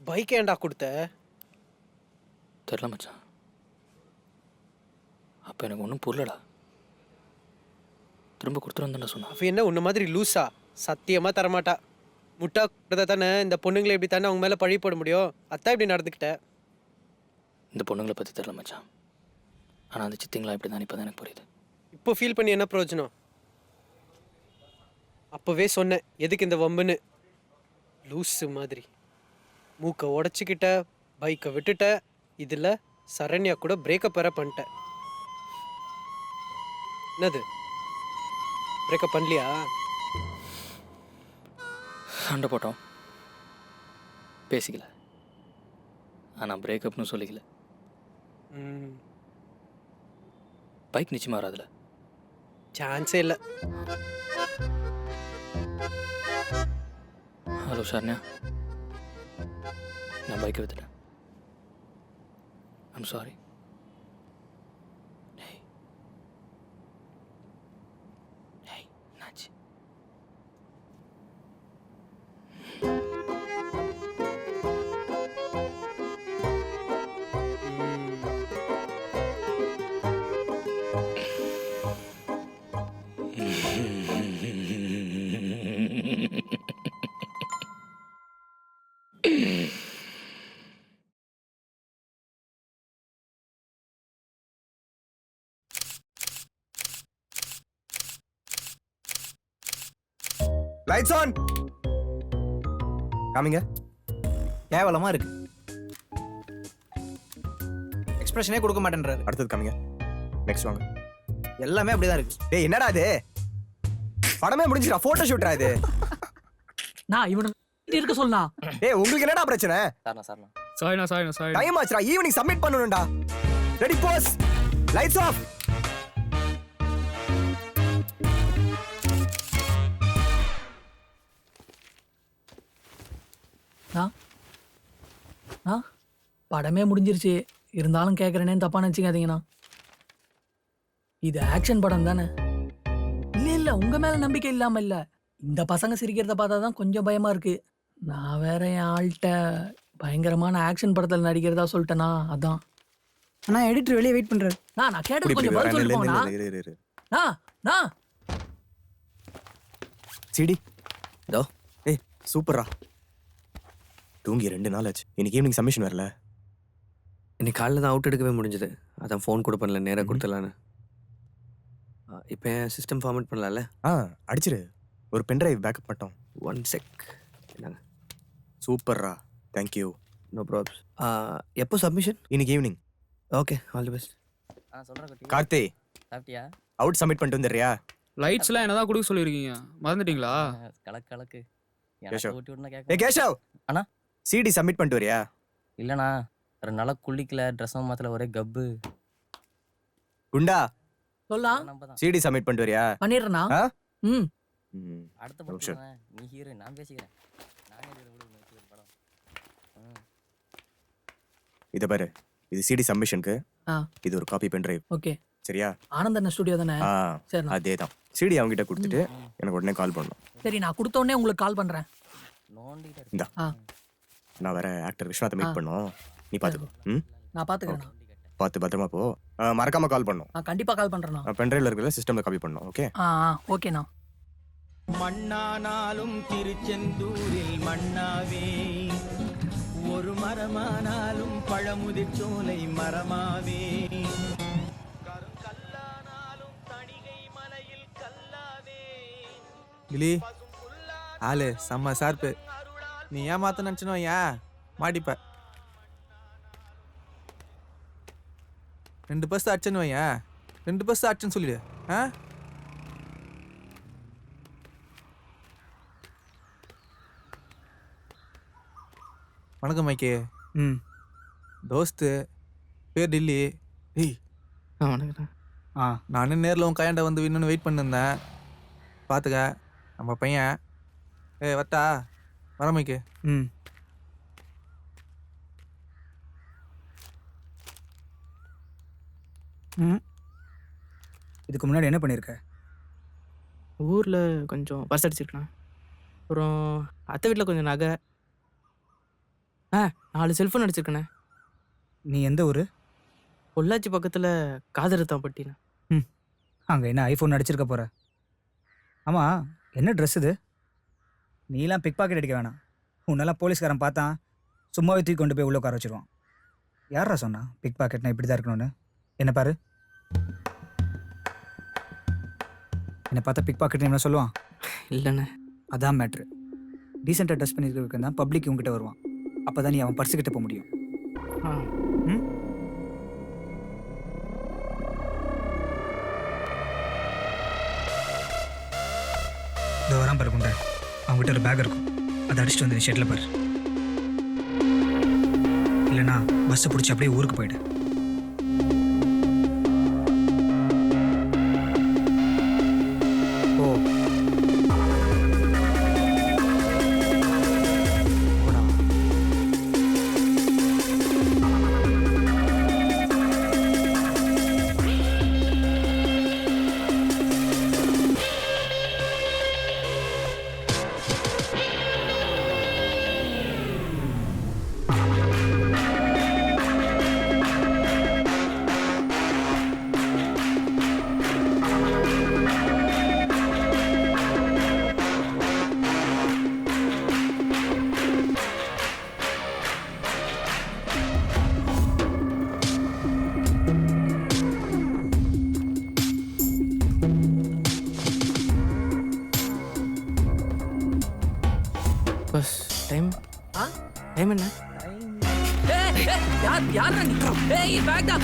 Bike ஏன்டா கொடுத்த? தெரில மச்சான். அப்போ எனக்கு ஒன்றும் புரியலடா. திரும்ப கொடுத்துருன்னு தானே சொன்னான். அவ என்ன உன்ன மாதிரி லூஸா? சத்தியமாக தரமாட்டா. முட்டா கொடுத்தா தானே இந்த பொண்ணுங்களை எப்படி தானே அவங்க மேலே பழி போட முடியும். அத்தான் இப்படி நடந்துக்கிட்ட. இந்த பொண்ணுங்களை பற்றி தெரில மச்சான். ஆனால் அந்த சித்திங்களா இப்படி தான் இப்போ தான் எனக்கு புரியுது. இப்போ ஃபீல் பண்ணி என்ன பிரயோஜனம்? அப்போவே சொன்னேன் எதுக்கு இந்த வம்புன்னு. லூஸு மாதிரி மூக்கை உடச்சிக்கிட்ட, பைக்கை விட்டுட்ட. இதில் சரண்யா கூட பிரேக்கப் வேற பண்ணிட்டேன். என்னது பிரேக்கப் பண்ணலையா? சண்டை போட்டோம், பேசிக்கல. ஆனால் பிரேக்கப்னு சொல்லிக்கல. பைக் நிச்சயமாக வராதுல. சான்ஸே இல்லை. ஹலோ சரண்யா, நான் பைக்கை வித்துட்டேன். I'm sorry. என்னாச்சு? Lights on. காமிங்க. கேவலமா இருக்கு. எக்ஸ்பிரஷனே கொடுக்க மாட்டேன்றாரு. அடுத்தது காமிங்க. நெக்ஸ்ட் வாங்க. எல்லாமே அப்படிதான் இருக்கு. டேய் என்னடா இது? படமே முடிஞ்சிரா, போட்டோ ஷூட்ரா இது? நான் இவனை இருக்க சொல்லலாம். டேய் உங்களுக்கு என்னடா பிரச்சனை? சாரிண்ணா. டைம் ஆச்சுடா, ஈவினிங் சப்மிட் பண்ணனும்டா. Ready boss. Lights off. ஆ படமே முடிஞ்சிருச்சு, இருந்தாலும் கேட்குறேனேன்னு தப்பா நினச்சிக்காதீங்கண்ணா. இது ஆக்ஷன் படம் தானே? இல்லை இல்லை, உங்கள் மேலே நம்பிக்கை இல்லாமல் இல்லை. இந்த பசங்க சிரிக்கிறத பார்த்தா தான் கொஞ்சம் பயமாக இருக்கு. நான் வேற என் ஆள்கிட்ட பயங்கரமான ஆக்ஷன் படத்தில் நடிக்கிறதா சொல்லிட்டேனா, அதான். ஆனால் எடிட்டர் வெளியே வெயிட் பண்ணுறாரு. நான் கேட்டது கொஞ்சம் பதில் சொல்லி போங்கண்ணா. நான் சிடி இதோ. ஏய் சூப்பரா. தூங்கி 2 நாள் ஆச்சு. இன்னைக்கு ஈவினிங் சப்மிஷன் வரல. இன்னைக்கு காலைல தான் அவுட் எடுக்கவே முடிஞ்சது. அதான் ஃபோன் கூட பண்ணல, நேராக கொடுத்துடலான்னு. இப்போ என் சிஸ்டம் ஃபார்மேட் பண்ணலாம்ல? அடிச்சிரு. ஒரு பென்ட்ரைவ் பேக்கப் மட்டும். 1 செக். என்னங்க? சூப்பர்ரா. தேங்க்யூ. No props. எப்போ சப்மிஷன்? இன்னைக்கு evening. Okay, all the best. Karthi சாப்பிட்டியா? அவுட் சப்மிட் பண்ணிட்டு வந்துடுறியா? லைட்ஸ்லாம் என்னதான் கொடுக்க சொல்லியிருக்கீங்க, மறந்துட்டீங்களா? கலக்கு கேஷவ். ஊட்டி விட்டுனா ஏ கேட்க. கேஷவ் அண்ணா. சிடி சப்மிட் பண்ணிட்டு வரியா? இல்லைண்ணா, 2 நாளாக குளிக்கல, ட்ரெஸ்ஸும் மாத்தல, ஒரே கப்பு. குண்டா சொல்லலாம். நம்ம தான் சிடி சப்மிட் பண்ணிட்டு வரியா? பண்ணிடுறேண்ணா. ஆ? ம். அடுத்த நிமிஷம். படம் நீ ஹீரோ, நான் பேசிக்கிறேன். நானே படம். இத பாரு, இது சிடி சப்மிஷனுக்கு. ஆ. இது ஒரு காப்பி பென்ட்ரைவ். ஓகே. சரியா? ஆனந்தண்ண ஸ்டுடியோ தானே? சரிண்ணா. அதேதான். சிடி அவங்க கிட்ட கொடுத்துட்டு எனக்கு உடனே கால் பண்ணணும். சரி, நான் கொடுத்த உடனே உங்களுக்கு கால் பண்ணுறேன். நோண்டிட்டு இந்தா. ஆ. நான் வேற ஆக்டர் விஸ்வநாத்தை மீட் பண்ணோம். நீ பாத்துக்கோ. ம், நான் பார்த்துக்கிறேண்ணா. பார்த்து பத்திரமா போ. மறக்காம கால் பண்ணும். நான் கண்டிப்பாக கால் பண்ணுறேண்ணா. பென்ட்ரைவ்ல இருக்கிற சிஸ்டம்ல காப்பி பண்ணணும். ஓகே? ஓகேண்ணா. மண்ணானாலும் திருச்செந்தூரில் மண்ணாவே, ஒரு மரமானாலும் பழமுதிர் சோலை மரமாவே, கருங்கல்லானாலும் தணிகை மலையில் கல்லாவே. கிளி ஆளு செம்ம சார்பு. நீ ஏமாத்த நினச்சினோ ஏன் மாட்டிப்ப. 2 பஸ் அடிச்சுன்னு வையன். 2 பஸ் அடிச்சுன்னு சொல்லிடு. வணக்கம் மைக்கே. தோஸ்து பேர் டில்லி. ஏய் வணக்கம். நானும் நேரில் உன் கையாண்ட வந்து இன்னொன்று வெயிட் பண்ணிருந்தேன். பார்த்துக்க நம்ம பையன். வட்டா வர மைக்கே. இதுக்கு முன்னாடி என்ன பண்ணியிருக்க? ஊரில் கொஞ்சம் பஸ் அடிச்சிருக்கேன். அப்புறம் அத்தை வீட்டில் கொஞ்சம் நகை. 4 செல்ஃபோன் அடிச்சிருக்கேண்ணே. நீ எந்த ஊர்? பொள்ளாச்சி பக்கத்தில் காதரத்தான் பட்டிண்ணே. அங்கே என்ன ஐஃபோன் அடிச்சிருக்க போகிற? ஆமாம், என்ன ட்ரெஸ் இது? நீலாம் பிக் பாக்கெட் அடிக்க வேணாம். உன்னெல்லாம் போலீஸ்காரன் பார்த்தான் சும்மாவே தூக்கி கொண்டு போய் உள்ள உட்கார வச்சிருவான். யாரா சொன்னா பிக் பாக்கெட்னா இப்படி தான் இருக்கணும்னு? என்ன பாரு, என்னை பார்த்தா பிக் பாக்கெட் என்ன சொல்லுவான்? இல்லைண்ணே. அதான் மேட்ரு. டீசெண்டாக ட்ரெஸ் பண்ணியிருக்க தான் பப்ளிக் உங்ககிட்ட வருவான். அப்போ தான் நீ அவன் பர்ஸுக்கிட்ட போக முடியும். ம், இதோ வரான் பாரு குண்டை. அவங்ககிட்ட ஒரு பேக் இருக்கும், அதை அடிச்சுட்டு வந்து நீ ஷெட்டில் பாரு. இல்லைனா பஸ்ஸை பிடிச்சி அப்படியே ஊருக்கு போயிடு. ஓ பஸ் டைம் டைம் என்ன? யார் நிற்கிறோம்? பேக் தான்.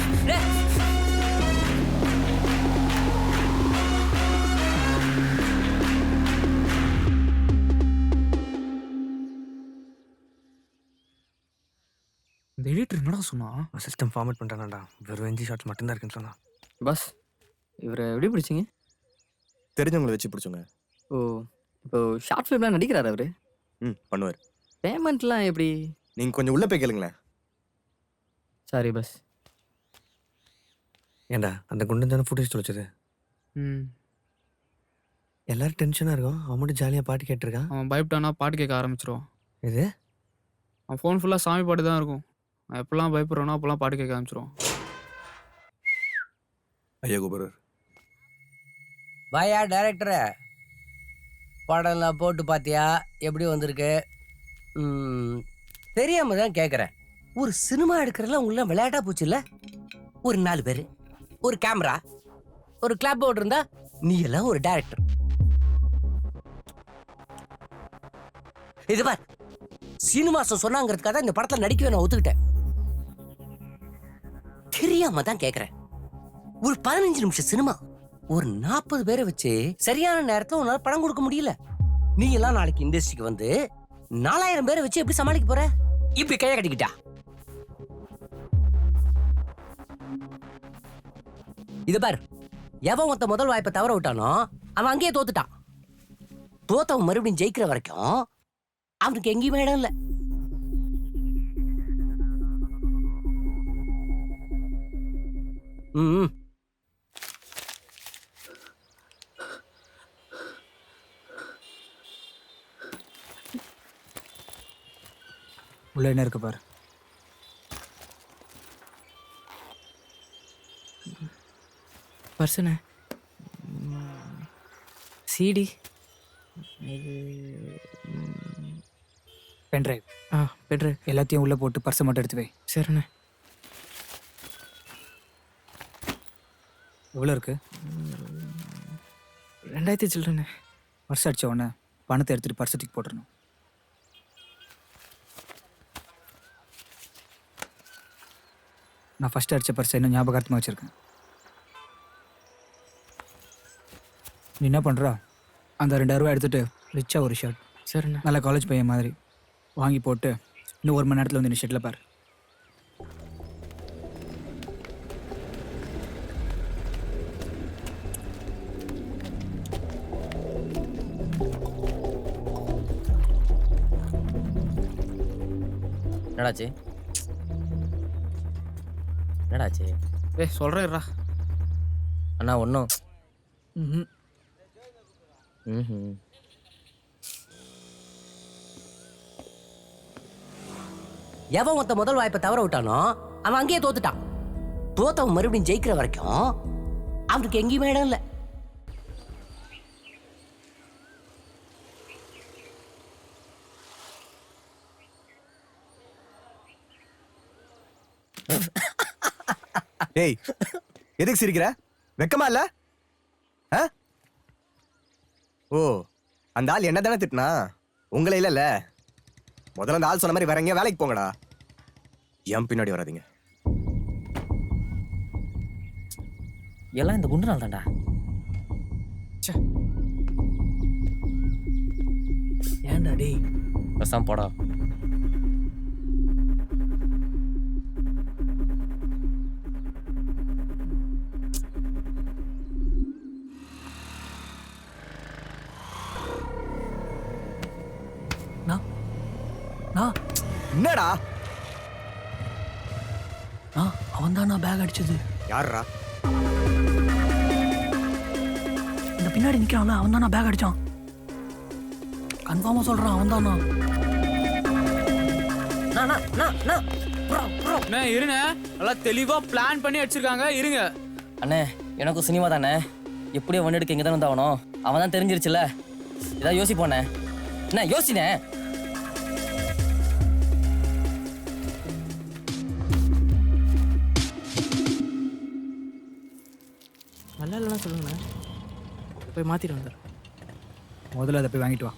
இந்த எடிட்டர் என்னடா சொன்னா? சிஸ்டம் ஃபார்மேட் பண்ணுறாங்கடா. வெறும் 5 ஷார்ட்ஸ் மட்டும்தான் இருக்குன்னு சொன்னான். பஸ் இவரை எப்படி பிடிச்சிங்க? தெரிஞ்சவங்களை வச்சு பிடிச்சோங்க. ஓ, இப்போ ஷார்ட் ஃபிலிம்லாம் நடிக்கிறாரு அவரு? பண்ணுவார். பேமெண்ட்லாம் எப்படி? நீங்கள் கொஞ்சம் உள்ளே போய் கேளுங்களேன். Sorry bus. ஏண்டா அந்த குண்டன் தானே ஃபுட்டேஜ் தொலைச்சது? ம். எல்லாரும் டென்ஷனாக இருக்கும், அவன் மட்டும் ஜாலியாக பாட்டு கேட்டிருக்கான். அவன் பயப்பட்டானா பாட்டு கேட்க ஆரம்பிச்சிருவான். இது அவன் ஃபோன் ஃபுல்லாக சாமி பாட்டு தான் இருக்கும். நான் எப்போல்லாம் பயப்படுறானோ அப்போல்லாம் பாட்டு கேட்க ஆரம்பிச்சிருவான். ஐயா குபரர். வாயா டைரக்டரை, படம்லாம் போட்டு பார்த்தியா? எப்படி வந்திருக்கு? தெரியாம தான் கேட்குறேன். ஒரு சினிமா எடுக்கிறதுல உங்களெலாம் விளையாட்டா போச்சு இல்லை? ஒரு 4 பேர், ஒரு கேமரா, ஒரு கிளாப் போர்டு இருந்தா நீ எல்லாம் ஒரு டைரக்டர். இது பார், சீனிவாசன் சொன்னாங்கிறதுக்காக இந்த படத்தில் நடிக்கவே நான் ஒத்துக்கிட்டேன். தெரியாம தான் கேட்குறேன். ஒரு 15 நிமிஷம் சினிமா, ஒரு 40 பேரை வச்சு சரியான நேரத்தில் உன்னால படம் கொடுக்க முடியல. நீ எல்லாம் நாளைக்கு இண்டஸ்ட்ரிக்கு வந்து 4000 பேரை வச்சு எப்படி சமாளிக்க போற? இப்படி கையை கட்டிக்கிட்டா? இது பாரு, எவன் ஒருத்த முதல் வாய்ப்பை தவற விட்டானோ அவன் அங்கேயே தோத்துட்டான். தோத்தவன் மறுபடியும் ஜெயிக்கிற வரைக்கும் அவனுக்கு எங்கேயுமே இடம் இல்லை. உள்ள என்ன இருக்கு பாரு. பர்சனே சிடி பென்ட்ரைவ். பென்ட்ரைவ் எல்லாத்தையும் உள்ளே போட்டு பர்ஸை மட்டும் எடுத்து வை. சரிண்ணே. எவ்வளோ இருக்கு? 2000 சில்லறண்ணே. பர்ஸ் அடித்த உடனே பணத்தை எடுத்துகிட்டு பர்ஸை தூக்கி போட்டுருணும். நான் ஃபஸ்ட்டு அடித்த பர்ஸை இன்னும் ஞாபகார்த்தமாக வச்சுருக்கேன். நீ என்ன பண்ணுறா, அந்த 2000 ரூபா எடுத்துகிட்டு ரிச்சாக ஒரு ஷர்ட், சரிண்ணே, நல்லா காலேஜ் பையன் மாதிரி வாங்கி போட்டு இன்னும் 1 மணி நேரத்தில் வந்து இந்த ஷர்ட்டில் பாரு. என்னடாச்சு? என்னடாச்சு? சொல்கிறேன்டா அண்ணா ஒன்றும். எவன் ஒருத்த முதல் வாய்ப்பை தவற விட்டானோ அவன் அங்கேயே தோத்துட்டான். தோத்தவன் மறுபடியும் ஜெயிக்கிற வரைக்கும் அவனுக்கு எங்கேயுமே இடம் இல்லை. டேய், எதுக்கு சிரிக்கிற? வெக்கமா இல்ல? ஓ, அந்த ஆள் என்ன தானே திட்டினா, உங்களை இல்லைல்ல? முதல்ல அந்த ஆள் சொன்ன மாதிரி வேற எங்கேயா வேலைக்கு போங்கடா. ஏன் பின்னாடி வராதீங்க. எல்லாம் இந்த குண்டு நாள் தான்டா. ஏன்டா டேய்? பேசாம போடா. என்னடா? அவன் தான் நான் பேக் அடிச்சது. யாரா? இந்த பின்னாடி நிக்கிறான்ல, அவன் தான் நான் பேக் அடிச்சான். கன்ஃபார்மா சொல்றான், அவன் தான் நான். இருங்க, எல்லாம் தெளிவா பிளான் பண்ணி அடிச்சிருக்காங்க. இருங்க அண்ணே, எனக்கும் சினிமா தானே, எப்படியோ ஒன்று எடுக்க இங்கே தானே வந்தாகணும். அவன் தான் தெரிஞ்சிருச்சுல, ஏதாவது யோசிப்போண்ணே. என்ன யோசினே? நல்லா இல்லைன்னா சொல்லுங்கண்ணே, போய் மாற்றிட்டு வந்துடுறேன். முதல்ல அதை போய் வாங்கிட்டு வா.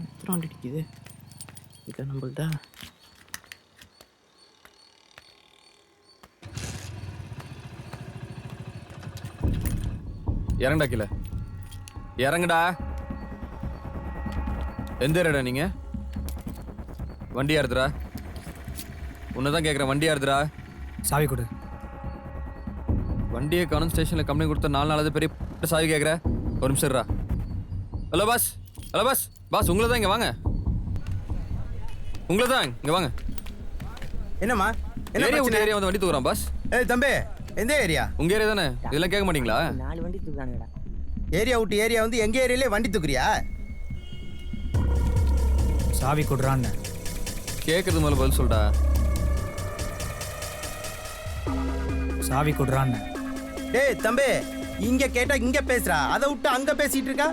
எத்தனை வண்டி அடிக்குது? இதான் நம்மள்தா. இறங்கடா கீழே, இறங்குடா. எந்த ஏரியாடா நீங்க? வண்டியா இருதுரா? உன்னதான் கேட்குறேன், வண்டியா இருதுரா? சாவி கொடு. வண்டியை காணும், ஸ்டேஷனில் கம்ப்ளைண்ட் கொடுத்த 4 நாளாவது பெரிய சாவி கேட்குற. ஒரு நிமிஷம் இருடா. Hello boss, hello boss, boss உங்களை தான், இங்கே வாங்க. உங்களை தான், இங்கே வாங்க. என்னம்மா? ஏரியா விட்டு ஏரியா வந்து வண்டி தூக்குறான் பாஸ். ஏய் தம்பி, எந்த ஏரியா? உங்க ஏரியா தானே? இதெல்லாம் கேட்க மாட்டீங்களா? 4 வண்டி தூக்குறாங்கடா. ஏரியா விட்டு ஏரியா வந்து எங்க ஏரியாலே வண்டி தூக்குறியா? சாவி கொடுறான்னு கேட்கறது மேலே பதில் சொல்டா. சாவி கொடுறான்னு. டேய் தம்பி, இங்க கேட்டா இங்க பேசுறா, அதை விட்டு அங்க பேசிட்டு இருக்கா.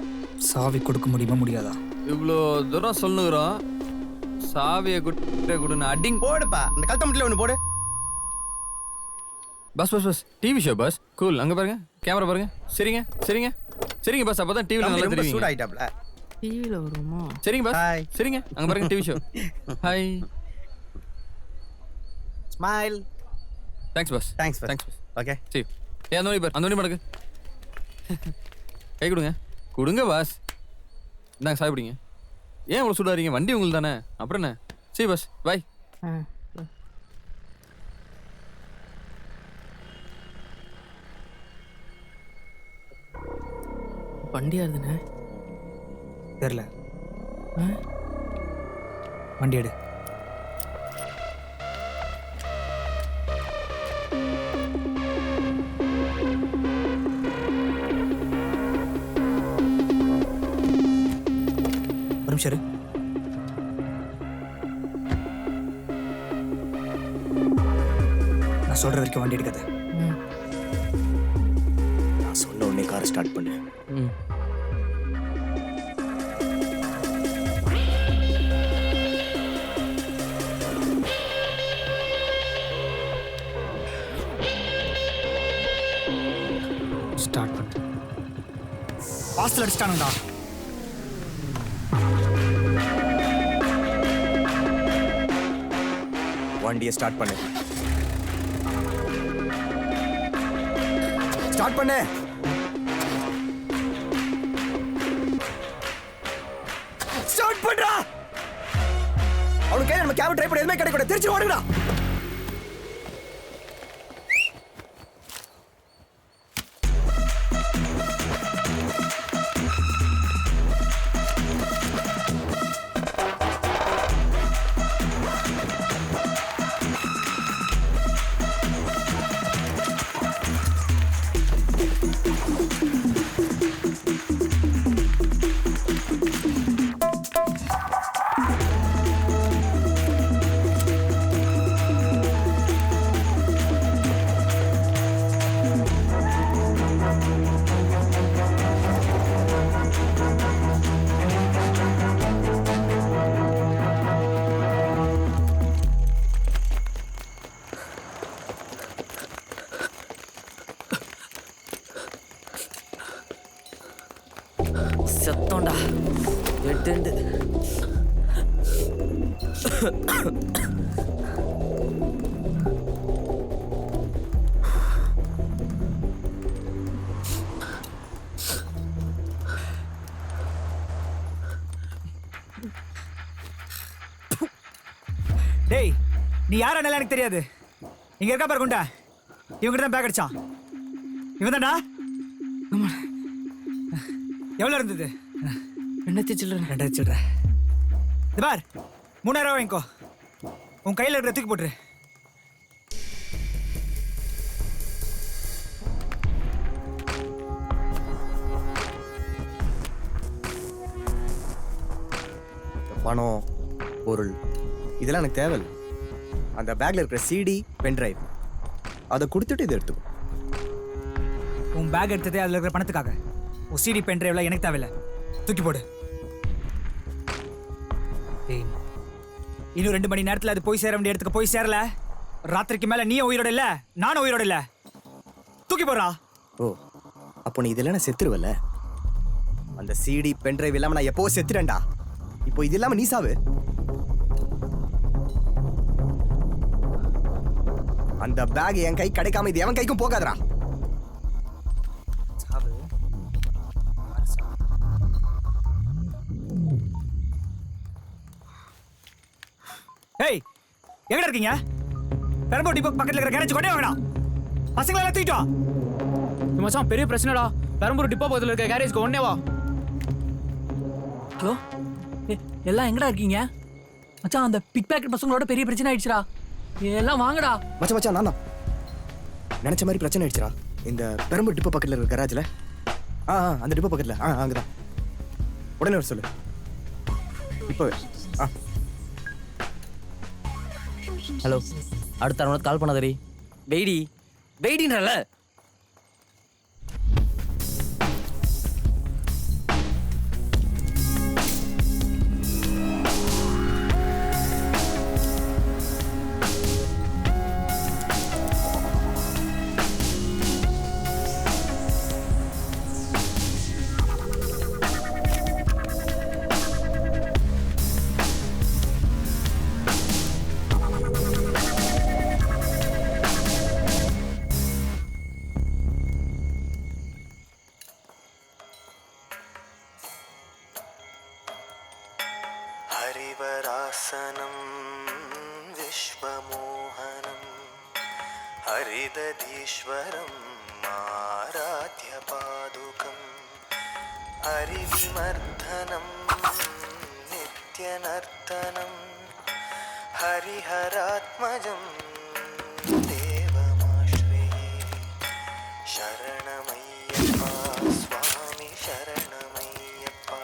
சாவி கொடுக்க முடியுமா முடியாதா? இவ்வளோ தூரம் சொல்லுகிறோம், சாவியை கொடுன்னு அடிங் போடுப்பா. அந்த கழுத்த மட்டும் ஒன்று போடு. Bus bus bus TV show bus. Cool. அங்கே பாருங்க, கேமரா பாருங்க. சரிங்க சரிங்க சரிங்க பஸ். அப்போ தான் டிவியில் நல்லா ரொம்ப தெரியும். சூட் ஆயிட்டாப்ல. டிவில வருமா? சரிங்க பஸ். சரிங்க, அங்கே பாருங்க TV show. Hi. Smile. Thanks bus. Thanks bus. Thanks bus. Okay சரி. ஏன் அந்த வண்டி பாரு, அந்த வண்டி மடக்கு. கை கொடுங்க, கொடுங்க பாஸ். இந்தாங்க சாவி பிடிங்க. ஏன் இவ்வளோ சூடாறீங்க? வண்டி உங்களுக்கு தானே, அப்புறம் என்ன? சரி பஸ், பாய். வண்டி யாருதுண்ணே? தெரியல. வண்டி எடு. ஒரு நிமிஷம் இரு. நான் சொல்ற வரைக்கும் வண்டி எடுக்காத. நான் சொன்ன உடனே காரை ஸ்டார்ட் பண்ணு. ஸ்டார்ட் பண்ணு. ஹாஸ்டல் அடிச்சிட்டானுடா. வண்டியை ஸ்டார்ட் பண்ணு. ஸ்டார்ட் பண்ணு. ஸ்டார்ட் பண்றா. அவனுக்கு கையில நம்ம கேப் ட்ரை பண்ண எதுவுமே கிடைக்கூடாது. திருச்சி ஓடுங்கடா. செத்தோண்டா. எட்டு டேய், நீ யாரா எனக்கு தெரியாது. இங்க இருக்கா பாரு குண்டா. இவங்கிட்ட தான் பேக் அடிச்சான். இவன் தான்டா. எவ்வளோ இருந்தது? 2000 சில்லற. 2000 சில்லற. இது பார், 3000 வாங்கிக்கோ. உன் கையில் இருக்கிற தூக்கி போட்டுரு. பணம், பொருள் இதெல்லாம் எனக்கு தேவையில்லை. அந்த பேக்ல இருக்கிற சிடி, பென் டிரைவ் அதை கொடுத்துட்டு இதை எடுத்துக்கோ. உன் பேக் எடுத்ததே அதில் இருக்கிற பணத்துக்காக. உன் சிடி பென் டிரைவ்லாம் எனக்கு தேவையில்லை. தூக்கி போடு. இன்னும் 2 மணி நேரத்தில் அது போய் சேர வேண்டிய இடத்துக்கு போய் சேரல. ராத்திரிக்கு மேலே நீ உயிரோட இல்லை, நானும் உயிரோட இல்லை. தூக்கி போடுறா. ஓ, அப்போ நீ இதெல்லாம் நான் செத்துருவல. அந்த சிடி பென் டிரைவ் இல்லாமல் நான் எப்போ செத்துறேன்டா. இப்போ இது இல்லாமல் நீ சாவு. அந்த பேக் என் கை கிடைக்காம இது எவன் கைக்கும் போகாதடா. ஏய் எங்கடா இருக்கீங்க? பெரம்பூர் டிப்போ பக்கத்துல இருக்கிற கேரேஜ் கொண்டே வாங்கடா. பசங்களை எல்லாம் தூக்கிட்டு வா. மச்சான் பெரிய பிரச்சனைடா. பெரம்பூர் டிப்போ பக்கத்துல இருக்க கேரேஜ்க்கு ஒண்ணே வா. ஹலோ, எல்லாம் எங்கடா இருக்கீங்க? மச்சான் அந்த பிக் பேக்கெட் பசங்களோட பெரிய பிரச்சனை ஆயிடுச்சுடா. எல்லாம் வாங்கடா. மச்சான் நான் நினைச்ச மாதிரி பிரச்சனை ஆயிடுச்சுடா. இந்த பெரம்பூர் டிப்போ பக்கத்துல இருக்க கராஜ்ல. அந்த டிப்போ பக்கத்துல அங்கதான். உடனே வர சொல்லு. இப்போ ஹலோ, அடுத்த அரை கால் பண்ணாதரி. வெயிடின்றல. हरिवरासनं विश्वमोहनं हरिदधीश्वरं आराध्यपादुकं हरिविमर्दनं नित्यनर्तनं हरिहरात्मजं देवमाश्रये शरणमय्यप्पा स्वामी शरणमय्यप्पा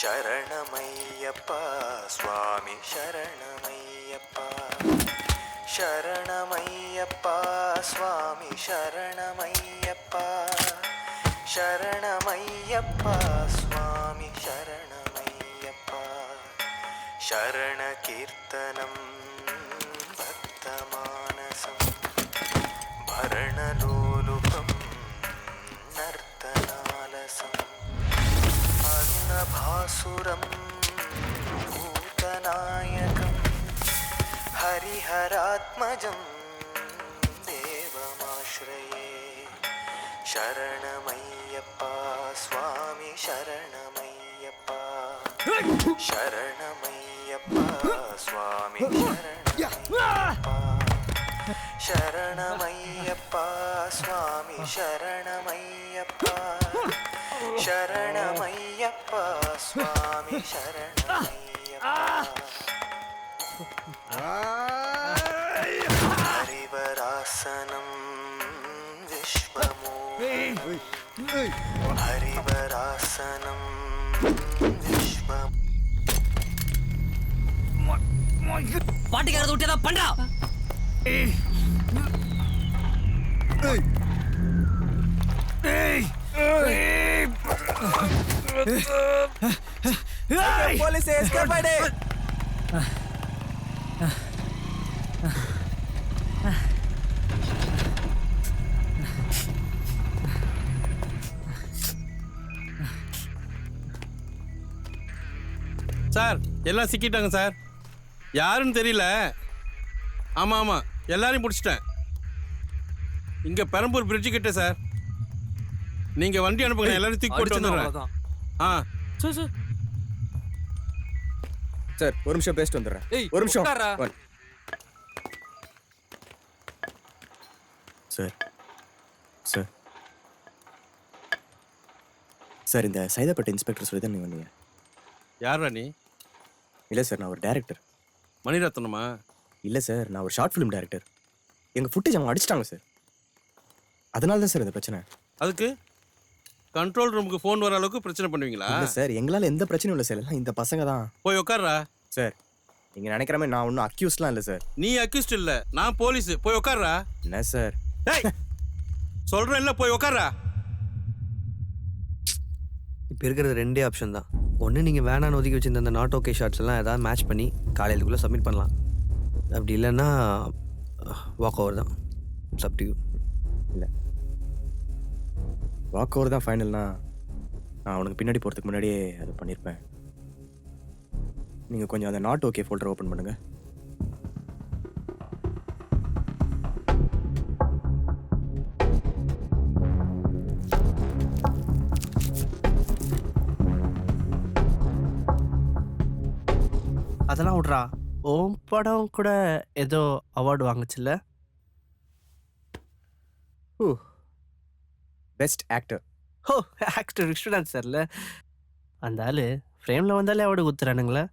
शरणमय्यप्पा स्वामी शरणमय्यप्पा शरणमय्यप्पा स्वामी शरणमय्यप्पा शरणमय्यप्पा स्वामी शरणमय्यप्पा शरणकीर्तनं भक्तमानसं भरणलोलुपं नर्तनालसम् भासुरं भूतनायकं हरिहरात्मजं देवमाश्रये शरणमय्यप्पा स्वामी शरणमय्यप्पा शरणमय्यप्पा स्वामी शरणमय्यप्पा शरणमय्यप्पा स्वामी शरणमय्यप्पा शरणमय्यप्पा स्वामी शरणमय्यप्पा हरिवरासनं विश्वमोहनं हरिवरासनं विश्वम பாட்டுக்காரத விட்டதா பண்றா. போலீஸ் எஸ்கேப் ஆயிடு. சார் எல்லாம் சிக்கிட்டாங்க சார். யாருன்னு தெரியல. ஆமாம் ஆமாம் எல்லாரையும் பிடிச்சிட்டேன். இங்கே பெரம்பூர் பிரிட்ஜு கிட்ட சார். நீங்கள் வண்டி அனுப்புங்க, எல்லாரும் தூக்கி போட்டு வந்துடுறேன். ஆ சார் சார் சார் ஒரு நிமிஷம் பேசிட்டு வந்துடுறேன். ஒரு நிமிஷம் சார். சார் சார் இந்த சைதாப்பேட்டை இன்ஸ்பெக்டர் சொல்லி தான் நீங்கள் வந்தீங்க. யாரா நீ? இல்லை சார், நான் ஒரு டைரக்டர். மணிரத்னமா? இல்லை சார், நான் ஒரு ஷார்ட் ஃபிலிம் டைரக்டர். எங்கள் ஃபுட்டேஜ் அவங்க அடிச்சிட்டாங்க சார். அதனால தான் சார் இந்த பிரச்சனை. அதுக்கு கண்ட்ரோல் ரூமுக்கு ஃபோன் வர அளவுக்கு பிரச்சனை பண்ணுவீங்களா? இல்லை சார், எங்களால் எந்த பிரச்சனையும் இல்லை சார். எல்லாம் இந்த பசங்க தான். போய் உட்கார்றா. சார் நீங்கள் நினைக்கிற மாதிரி நான் ஒன்றும் அக்யூஸ்லாம் இல்லை சார். நீ அக்யூஸ்ட் இல்லை, நான் போலீஸ். போய் உட்கார்றா. என்ன சார் சொல்கிறேன், இல்லை போய் உட்கார்றா. இப்போ இருக்கிறது ரெண்டே ஆப்ஷன் தான். ஒன்று நீங்கள் வேணான்னு ஒதுக்கி வச்சிருந்த அந்த நாட் ஓகே ஷார்ட்ஸ் எல்லாம் ஏதாவது மேட்ச் பண்ணி காலையிலுக்குள்ளே சப்மிட் பண்ணலாம். அப்படி இல்லைன்னா வாக் ஓவர் தான். Sub to you. இல்லை, வாக் ஓவர் தான் ஃபைனல்னா நான் அவனுக்கு பின்னாடி போகிறதுக்கு முன்னாடியே அதை பண்ணியிருப்பேன். நீங்கள் கொஞ்சம் அந்த நாட் ஓகே ஃபோல்டர் ஓப்பன் பண்ணுங்கள். அதெல்லாம் விட்றா. ஓம் படம் கூட ஏதோ அவார்டு வாங்குச்சுல்ல? Best actor. ஓ, ஆக்டர் விஸ்வநாத் சார்ல. அந்த ஆளு ஃப்ரேமில் வந்தாலே அவார்டு கொடுத்துறானுங்களா?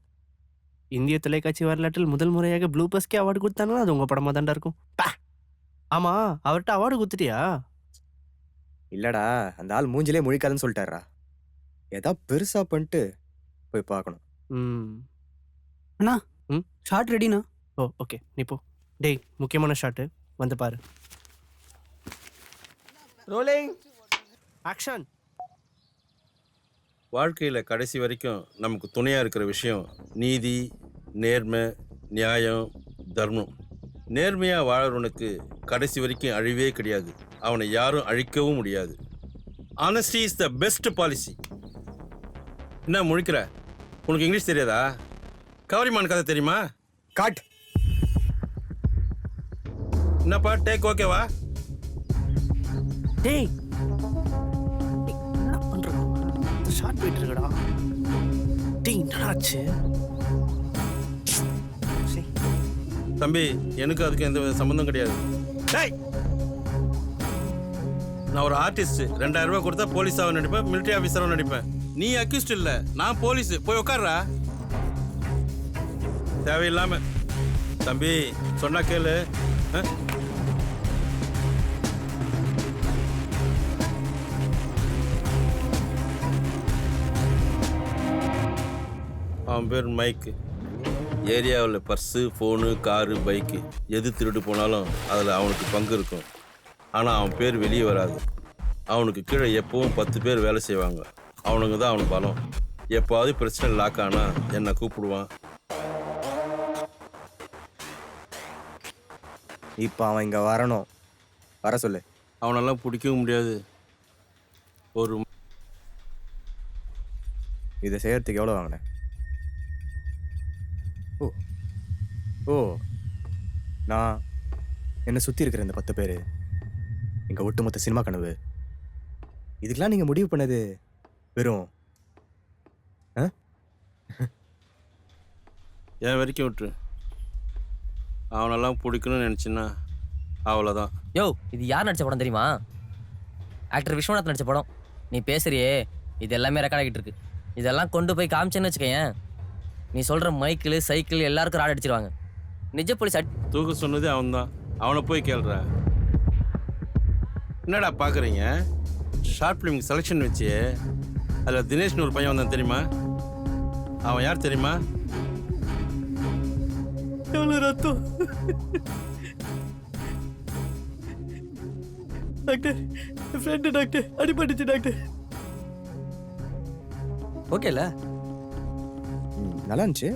இந்திய தொலைக்காட்சி வரலாற்றில் முதல் முறையாக ப்ளூ பஸ்கே அவார்டு கொடுத்தாங்கன்னா அது உங்கள் படமாக தாண்டா இருக்கும். ஆமாம், அவர்கிட்ட அவார்டு கொடுத்துட்டியா? இல்லடா, அந்த ஆள் மூஞ்சிலே முழிக்காதுன்னு சொல்லிட்டாரா. ஏதா பெருசா பண்ணிட்டு போய் பார்க்கணும். அண்ணா ஷார்ட் ரெடிண்ணா. ஓ ஓகே, நீ போ. டேய், முக்கியமான ஷாட்டு வந்து பாரு. Rolling action. வாழ்க்கையில் கடைசி வரைக்கும் நமக்கு துணையாக இருக்கிற விஷயம் நீதி, நேர்மை, நியாயம், தர்மம். நேர்மையாக வாழறவனுக்கு கடைசி வரைக்கும் அழிவே கிடையாது. அவனை யாரும் அழிக்கவும் முடியாது. Honesty is the best policy. என்ன முழிக்கிற? உனக்கு இங்கிலீஷ் தெரியாதா? கவரிமான் கதை தெரியுமா? காட். என்னப்பா டேக் ஓகேவா? டேய், என்ன பண்ற? ஷார்ட் போயிட்டு இருக்கடா. டேய், என்னாச்சு? தம்பி, எனக்கு அதுக்கு எந்த சம்மந்தம் கிடையாது. டேய், நான் ஒரு ஆர்டிஸ்ட். 2000 ரூபாய் கொடுத்தா போலீஸாவும் நடிப்பேன், மிலிட்டரி ஆஃபீஸராகவும் நடிப்பேன். நீ அக்யூஸ்ட் இல்லை, நான் போலீஸ். போய் உட்கார்றா. தேவையில்லாம. தம்பி சொன்னா கேளு. அவன் பேர் மைக்கு. ஏரியாவில் பர்ஸு, ஃபோனு, காரு, பைக்கு எது திருடு போனாலும் அதில் அவனுக்கு பங்கு இருக்கும். ஆனால் அவன் பேர் வெளியே வராது. அவனுக்கு கீழே எப்பவும் 10 பேர் வேலை செய்வாங்க. அவனுங்க தான் அவனுக்கு பலம். எப்போவாது பிரச்சனை லாக் ஆனா என்னை கூப்பிடுவான். இப்போ அவன் இங்கே வரணும். வர சொல்லு. அவனெல்லாம் பிடிக்கவும் முடியாது. ஒரு இதை செய்யறதுக்கு எவ்வளோ வாங்கினேன்? ஓ ஓ நான் என்னை சுற்றி இருக்கிற இந்த 10 பேர் எங்கள் ஒட்டுமொத்த சினிமா கனவு. இதுக்கெல்லாம் நீங்கள் முடிவு பண்ணது வெறும் என் வரைக்கும் விட்டுரு. அவனெல்லாம் பிடிக்கணும்னு நினச்சின்னா அவ்வளோதான். யோ, இது யார் நடிச்ச படம் தெரியுமா? ஆக்டர் விஸ்வநாத் நடிச்ச படம். நீ பேசுறியே, இது எல்லாமே ரெக்கார்ட் ஆகிட்டு இருக்கு. இதெல்லாம் கொண்டு போய் காமிச்சேன்னு வச்சுக்கேன், நீ சொல்கிற மைக்கிள், சைக்கிள் எல்லாருக்கும் ராட் அடிச்சிருவாங்க. நிஜ போலீஸ் தூக்க சொன்னதே அவன் தான். அவனை போய் கேள்ற. என்னடா பார்க்குறீங்க? ஷார்ட் ஃபிலிம் செலெக்ஷன் வச்சு அதில் தினேஷ்னு ஒரு பையன் வந்தான் தெரியுமா? அவன் யார் தெரியுமா? எவ்வளோ ரத்தம் டாக்டர், ஃப்ரெண்டு டாக்டர், அடிபட்டுச்சு டாக்டர். ஓகேல, நல்லா இருந்துச்சு.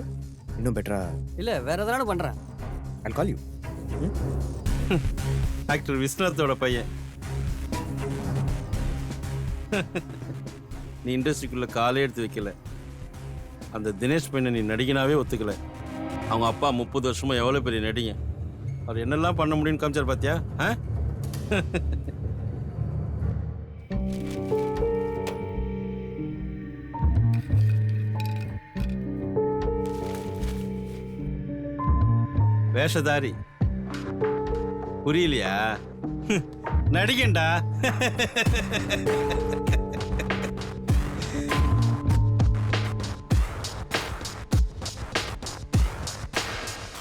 இன்னும் பெட்டரா இல்லை, வேற எதனால பண்ணுறேன். ஐ கால் யூ. ஆக்டர் விஸ்வநாத்தோட பையன். நீ இண்டஸ்ட்ரிக்குள்ளே காலே எடுத்து வைக்கல. அந்த தினேஷ் பையனை நீ நடிகனாவே ஒத்துக்கல. அவங்க அப்பா 30 வருஷமா எவ்வளோ பெரிய நடிகை. அவர் என்னெல்லாம் பண்ண முடியும்னு காமிச்சார் பார்த்தியா? வேஷதாரி புரியலையா? நடிகண்டா.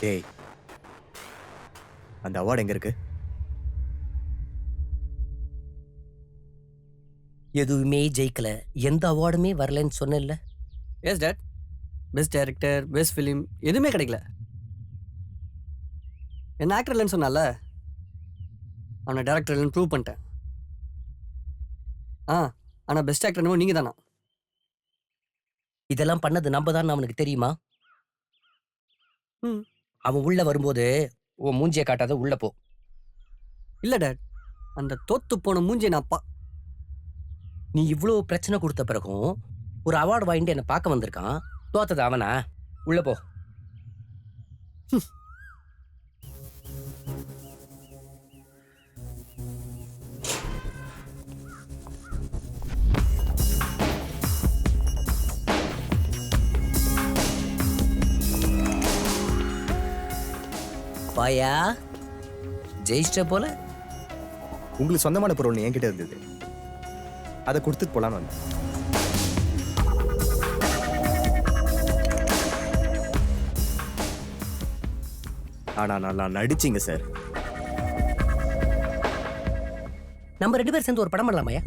ஏய், அந்த அவார்டு எங்க இருக்கு? எதுவுமே ஜெயிக்கல, எந்த அவார்டுமே வரலன்னு சொன்னேன்ல. State, best director, best film எதுவுமே கிடைக்கல. என்ன ஆக்டர் இல்லைன்னு சொன்னால, அவனை டேரக்டர் இல்லைன்னு ப்ரூவ் பண்ணிட்டேன். ஆனால் பெஸ்ட் ஆக்டர் என்னமோ நீங்கள் தானா? இதெல்லாம் பண்ணது நம்ம தான் அவனுக்கு தெரியுமா? அவன் உள்ள வரும்போது உன் மூஞ்சியை காட்டாத, உள்ள போ. இல்லை டேட், அந்த தோத்து போன மூஞ்சியை நான் நீ இவ்வளோ பிரச்சனை கொடுத்த பிறகும் ஒரு அவார்டு வாங்கிட்டு என்னை பார்க்க வந்திருக்கான். தோத்தது அவனா? உள்ள போ. பாயா ஜெயிச்சிட்ட போல. உங்களுக்கு சொந்தமான பொருள் என்கிட்ட இருந்தது, அதை கொடுத்துட்டு போலான்னு வந்தேன். ஆனா நல்லா நடிச்சிங்க சார். நம்ம 2 பேரும் சேர்ந்து ஒரு படம் பண்ணலாமாயா?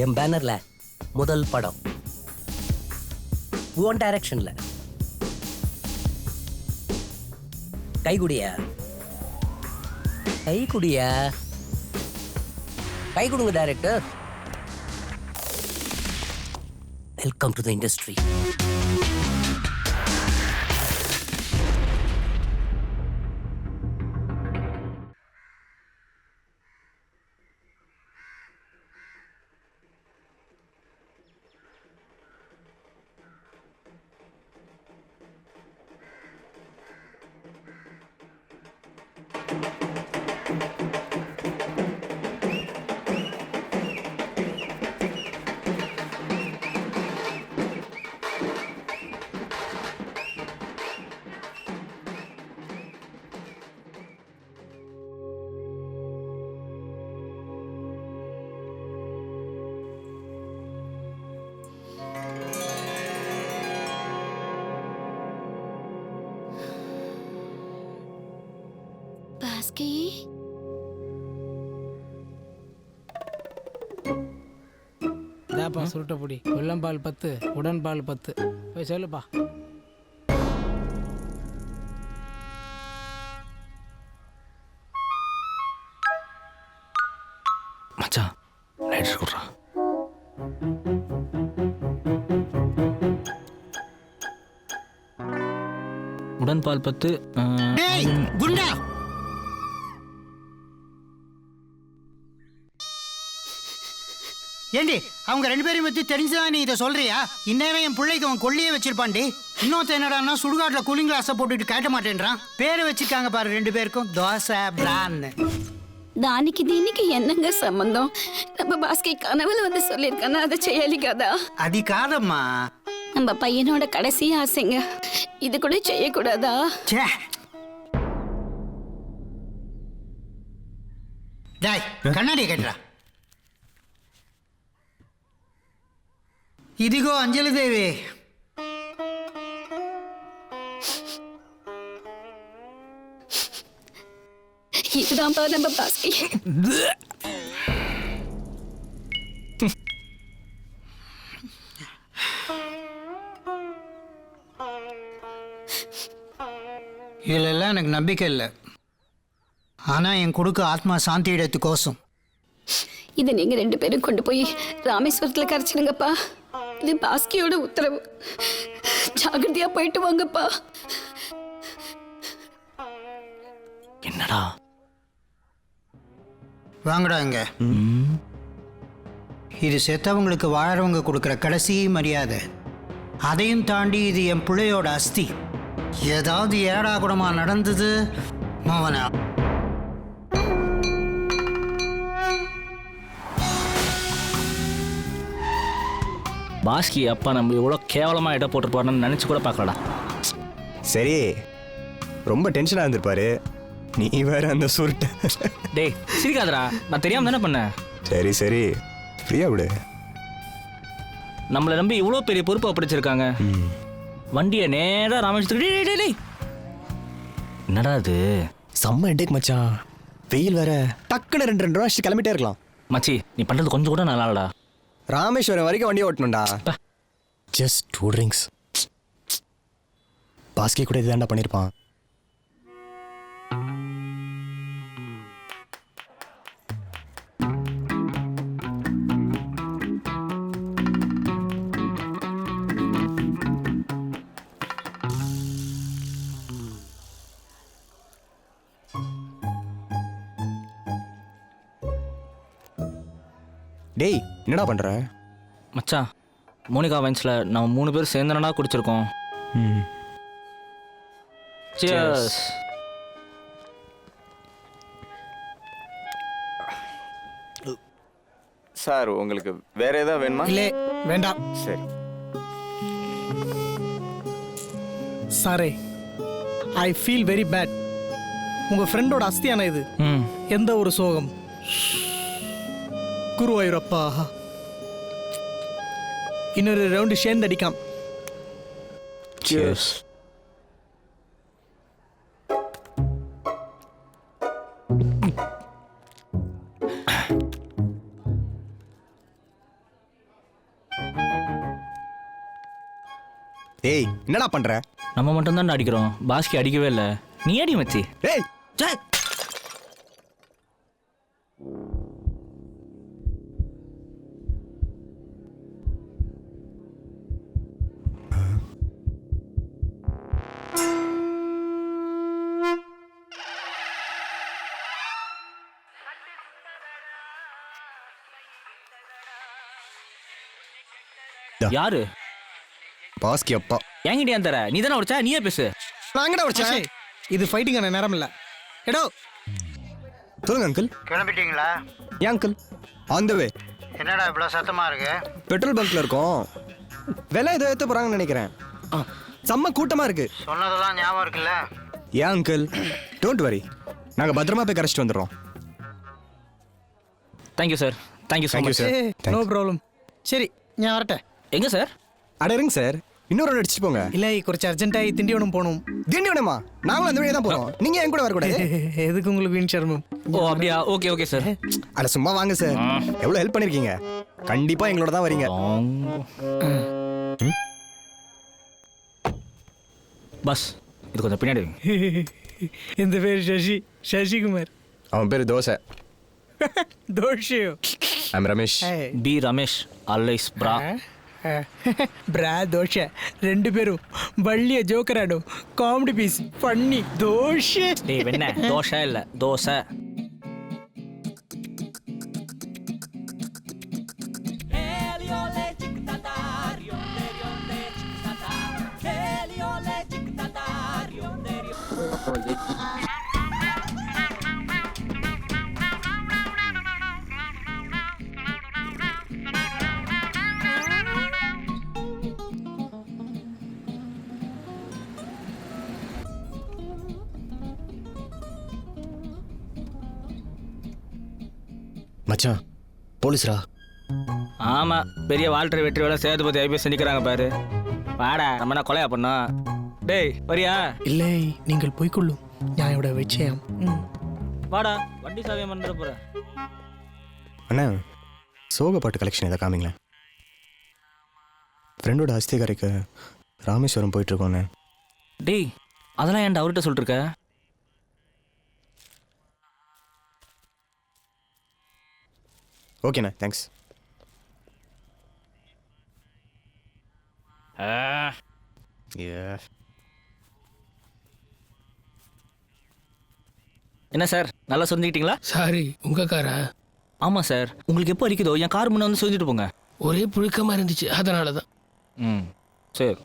என் பேனர்ல முதல் படம் உன் டைரக்ஷன்ல. கைகுடியா கைகுடியா கை கொடுங்க director. Welcome to the industry. Baski, இதாப்பா சுருட்ட பொடி. வெள்ளம்பால் 10, உடன்பால் 10. போய் சொல்லுப்பா. மச்சான் லைட்டர் கொடுறா. உடன்பால் 10. குண்டா, ஏண்டி அவங்க 2 பேரையும் பத்தி தெரிஞ்சுதான் நீ இதை சொல்றியா? இந்நேரம் என் பிள்ளைக்கு அவன் கொல்லியே வச்சிருப்பான்டி. இன்னொருத்த என்னடான்னா சுடுகாட்டில் கூலிங் கிளாஸை போட்டுட்டு கேட்ட மாட்டேன்றான். பேரை வச்சிருக்காங்க பாரு 2 பேருக்கும், தோசை பிரான்னு. దానికి దీనికి ఎన్నంగా సంబంధం? நம்ம பாஸ்கி கனவுல வந்து சொல்லியிருக்கானா அதை செய்யலி கதா? అది కాదమ్మా, நம்ம பையனோட கடைசி ஆசைங்க. இது கூட செய்யக்கூடாதா? டாய் కన్నడి కట్రా. ఇదిగో అంజలిదేవి, இதுதான்ப்பா நம்ம பாஸ்கி. இதிலெல்லாம் எனக்கு நம்பிக்கை இல்லை. ஆனால் என் கொடுக்க ஆத்மா சாந்தி இடத்துக்கோசம் இதை நீங்க 2 பேரும் கொண்டு போய் ராமேஸ்வரத்துல கரைச்சிடுங்கப்பா. இது பாஸ்கியோட உத்தரவு. ஜாகிரதையா போயிட்டு வாங்கப்பா. என்னடா வாங்கடா இங்க. இது செத்தவங்களுக்கு வாழறவங்க கொடுக்குற கடைசி மரியாதை. அதையும் தாண்டி இது என் பிள்ளையோட அஸ்தி. ஏதாவது ஏடா கூடமா நடந்தது மவனா. பாஸ்கி அப்பா நம்ம இவ்வளோ கேவலமாக இடம் போட்டு போறோம்னு நினச்சி கூட பார்க்கலடா. சரி, ரொம்ப டென்ஷனாக இருந்திருப்பாரு. நீ வேற அந்த சுருட்ட. டேய் சிரிக்காதடா, நான் தெரியாமல் தானே பண்ணேன். சரி சரி, ஃப்ரீயா விடு. நம்மளை நம்பி இவ்வளோ பெரிய பொறுப்பு அப்படிச்சிருக்காங்க. வண்டியை நேராக ராமேஸ்வரத்துக்கு. என்னடா அது? செம்ம ஹெட்டேக் மச்சான். வெயில் வேற. டக்குன்னு 2 ரூபா கிளம்பிட்டே இருக்கலாம். மச்சி நீ பண்ணுறது கொஞ்சம் கூட நல்லா இல்லடா. ராமேஸ்வரம் வரைக்கும் வண்டியை ஓட்டணும்டா. Just 2 drinks. பாஸ்கி கூட இதுதான்டா பண்ணியிருப்பான். டேய் என்னடா பண்ற? மச்சான் மோனிகா வைன்ஸில் நம்ம 3 பேர் சேர்ந்தனடா குடிச்சிருக்கோம். Cheers. சார் உங்களுக்கு வேற ஏதாவது வேணுமா? இல்லை வேண்டாம். சரி சாரே, ஐ ஃபீல் வெரி பேட். உங்கள் ஃப்ரெண்டோட அஸ்தியான இது. எந்த ஒரு சோகம். குருவாயூரப்பா, இன்னொரு ரவுண்டு சேர்ந்து அடிக்காம். Cheers. ஏய் என்னடா பண்ற? நம்ம மட்டும் தான் அடிக்கிறோம், பாஸ்கி அடிக்கவே இல்லை. நீ அடி மச்சி. ஏய் யாரு? பாஸ்கி அப்பா. என்கிட்ட தர நீ தானே உடைச்சா, நீயே பேசு. நாங்கடா உடைச்சேன். இது ஃபைட்டிங்கான நேரம் இல்லை. எடோ சொல்லுங்க அங்கிள். கிளம்பிட்டீங்களா? ஏன் அங்கிள்? ஆன் த வே. என்னடா இவ்வளோ சத்தமா இருக்கு? பெட்ரோல் பங்க்ல இருக்கோம். விலை ஏதோ ஏற்ற போறாங்கன்னு நினைக்கிறேன். செம்ம கூட்டமா இருக்கு. சொன்னதெல்லாம் ஞாபகம் இருக்குல்ல? ஏன் அங்கிள்? டோன்ட் வரி, நாங்க பத்திரமா போய் கரைச்சிட்டு வந்துடுறோம். Thank you sir. Thank you so much. No problem. சரி, நான் வரட்டேன். எங்க சார்? அட இருங்க சார், இன்னொரு ரவுண்ட் அடிச்சுட்டு போங்க. இல்லை, கொஞ்சம் அர்ஜென்ட்டாகி திண்டிவனம் போகணும். திண்டிவனமா? நாங்களும் அந்த வழியாக தான் போகிறோம். நீங்கள் என் கூட வரக்கூடாது. எதுக்கு உங்களுக்கு வீண் சர்மம்? ஓ அப்படியா? Okay okay sir. அட சும்மா வாங்க சார், எவ்வளோ ஹெல்ப் பண்ணியிருக்கீங்க. கண்டிப்பாக எங்களோட தான் வரீங்க. பஸ் இது கொஞ்சம் பின்னாடி. இந்த பேர் சசி, சசிகுமார். அவன் பேர் Dosai. Toshio. I'm Ramesh. B Ramesh always பிரா. பிரா தோஷ ரெண்டு பேரும் வள்ளிய ஜோக்கராடும் காமெடி பீஸ் பண்ணி தோஷ. டேய் வெண்ணே, தோசை இல்ல தோசை. மச்சான், போலீஸ்ரா? ஆமா, பெரிய வால்டர் வெற்றி வேலை சேதுபதி ஐபிஎஸ் நிற்கிறாங்க பாரு. வாடா, நம்ம என்ன கொலையா பண்ணோம்? டேய் வரியா? இல்லை, நீங்கள் போய்கொள்ளும் ஞாயோட விஷயம். வாடா, வண்டி சாவியம் பண்ணுற போற. அண்ணா, சோக பாட்டு கலெக்ஷன் இதை காமிங்களேன். ஃப்ரெண்டோட அஸ்திகாரிக்கு ராமேஸ்வரம் போயிட்டுருக்கோண்ணே. டேய், அதெல்லாம் ஏன்டா அவர்கிட்ட சொல்லிருக்க? ஓகேண்ணா, தேங்க்ஸ். என்ன சார், நல்லா சொந்திக்கிட்டீங்களா? சாரி, உங்க காரா? ஆமா சார். உங்களுக்கு எப்போ அடிக்குதோ என் கார் முன்னே வந்து சொந்திட்டு போங்க. ஒரே புழுக்கமா இருந்துச்சு, அதனால தான். ம் சரி.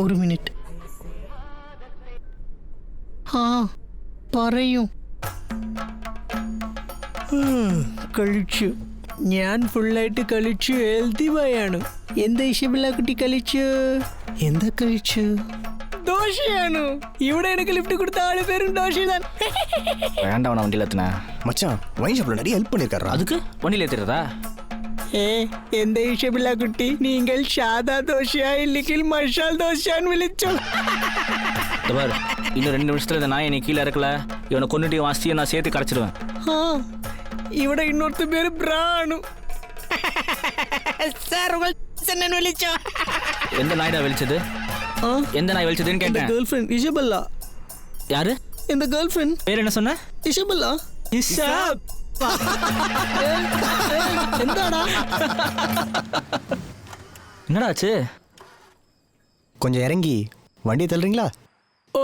ഒരു മിനിറ്റ്. ആ പറയൂ. കളിച്ചു, ഞാൻ ഫുള്ളായിട്ട് കളിച്ചു. ഹെൽത്തി ബോയാണ്. എന്താ ഇഷ്ടമില്ല കുട്ടി? കളിച്ചു. എന്താ കഴിച്ചു? ദോശയാണ്. ഇവിടെ എനിക്ക് ലിഫ്റ്റ് കൊടുത്ത ആള് പേരും ദോശதான். வேண்டாம், நான் வண்டியில் ஏற்றினேன். மச்சான், வைன் ஷாப்பில் நிறைய ஹெல்ப் பண்ணியிருக்காரா? அதுக்கு வண்டியில் ஏற்றிடுறதா? എന്താ ഇഷ്ടമില്ല കുട്ടി? നിങ്ങൾ സാദാ ദോശയാ ഇല്ലെങ്കിൽ മസാല ദോശയാന്ന് വിളിച്ചോ. பாரு, இன்னும் 2 நிமிஷத்துல இந்த நாயை நீ கீழே இறக்கல, இவனை கொண்டுட்டு வாசிச்சு நான் சேர்த்து கரைச்சிடுவேன். ഇവിടെ ഇന്നொருத்த പേര് ബ്രാണു. சார் உங்கள் என்னன்னு விളിச்சோ. எந்த நாய்டா வெளிச்சது? எந்த நாய் வெளிச்சதுன்னு கேட்டேன். Girlfriend Isabella. யாரு? இந்த கேர்ள் ஃப்ரெண்ட் பேர் என்ன சொன்ன? இசபெல்லா. இசப். എന്താടാ? என்னடா ஆச்சு? கொஞ்சம் இறங்கி வண்டியை தள்ளுறீங்களா? ഓ,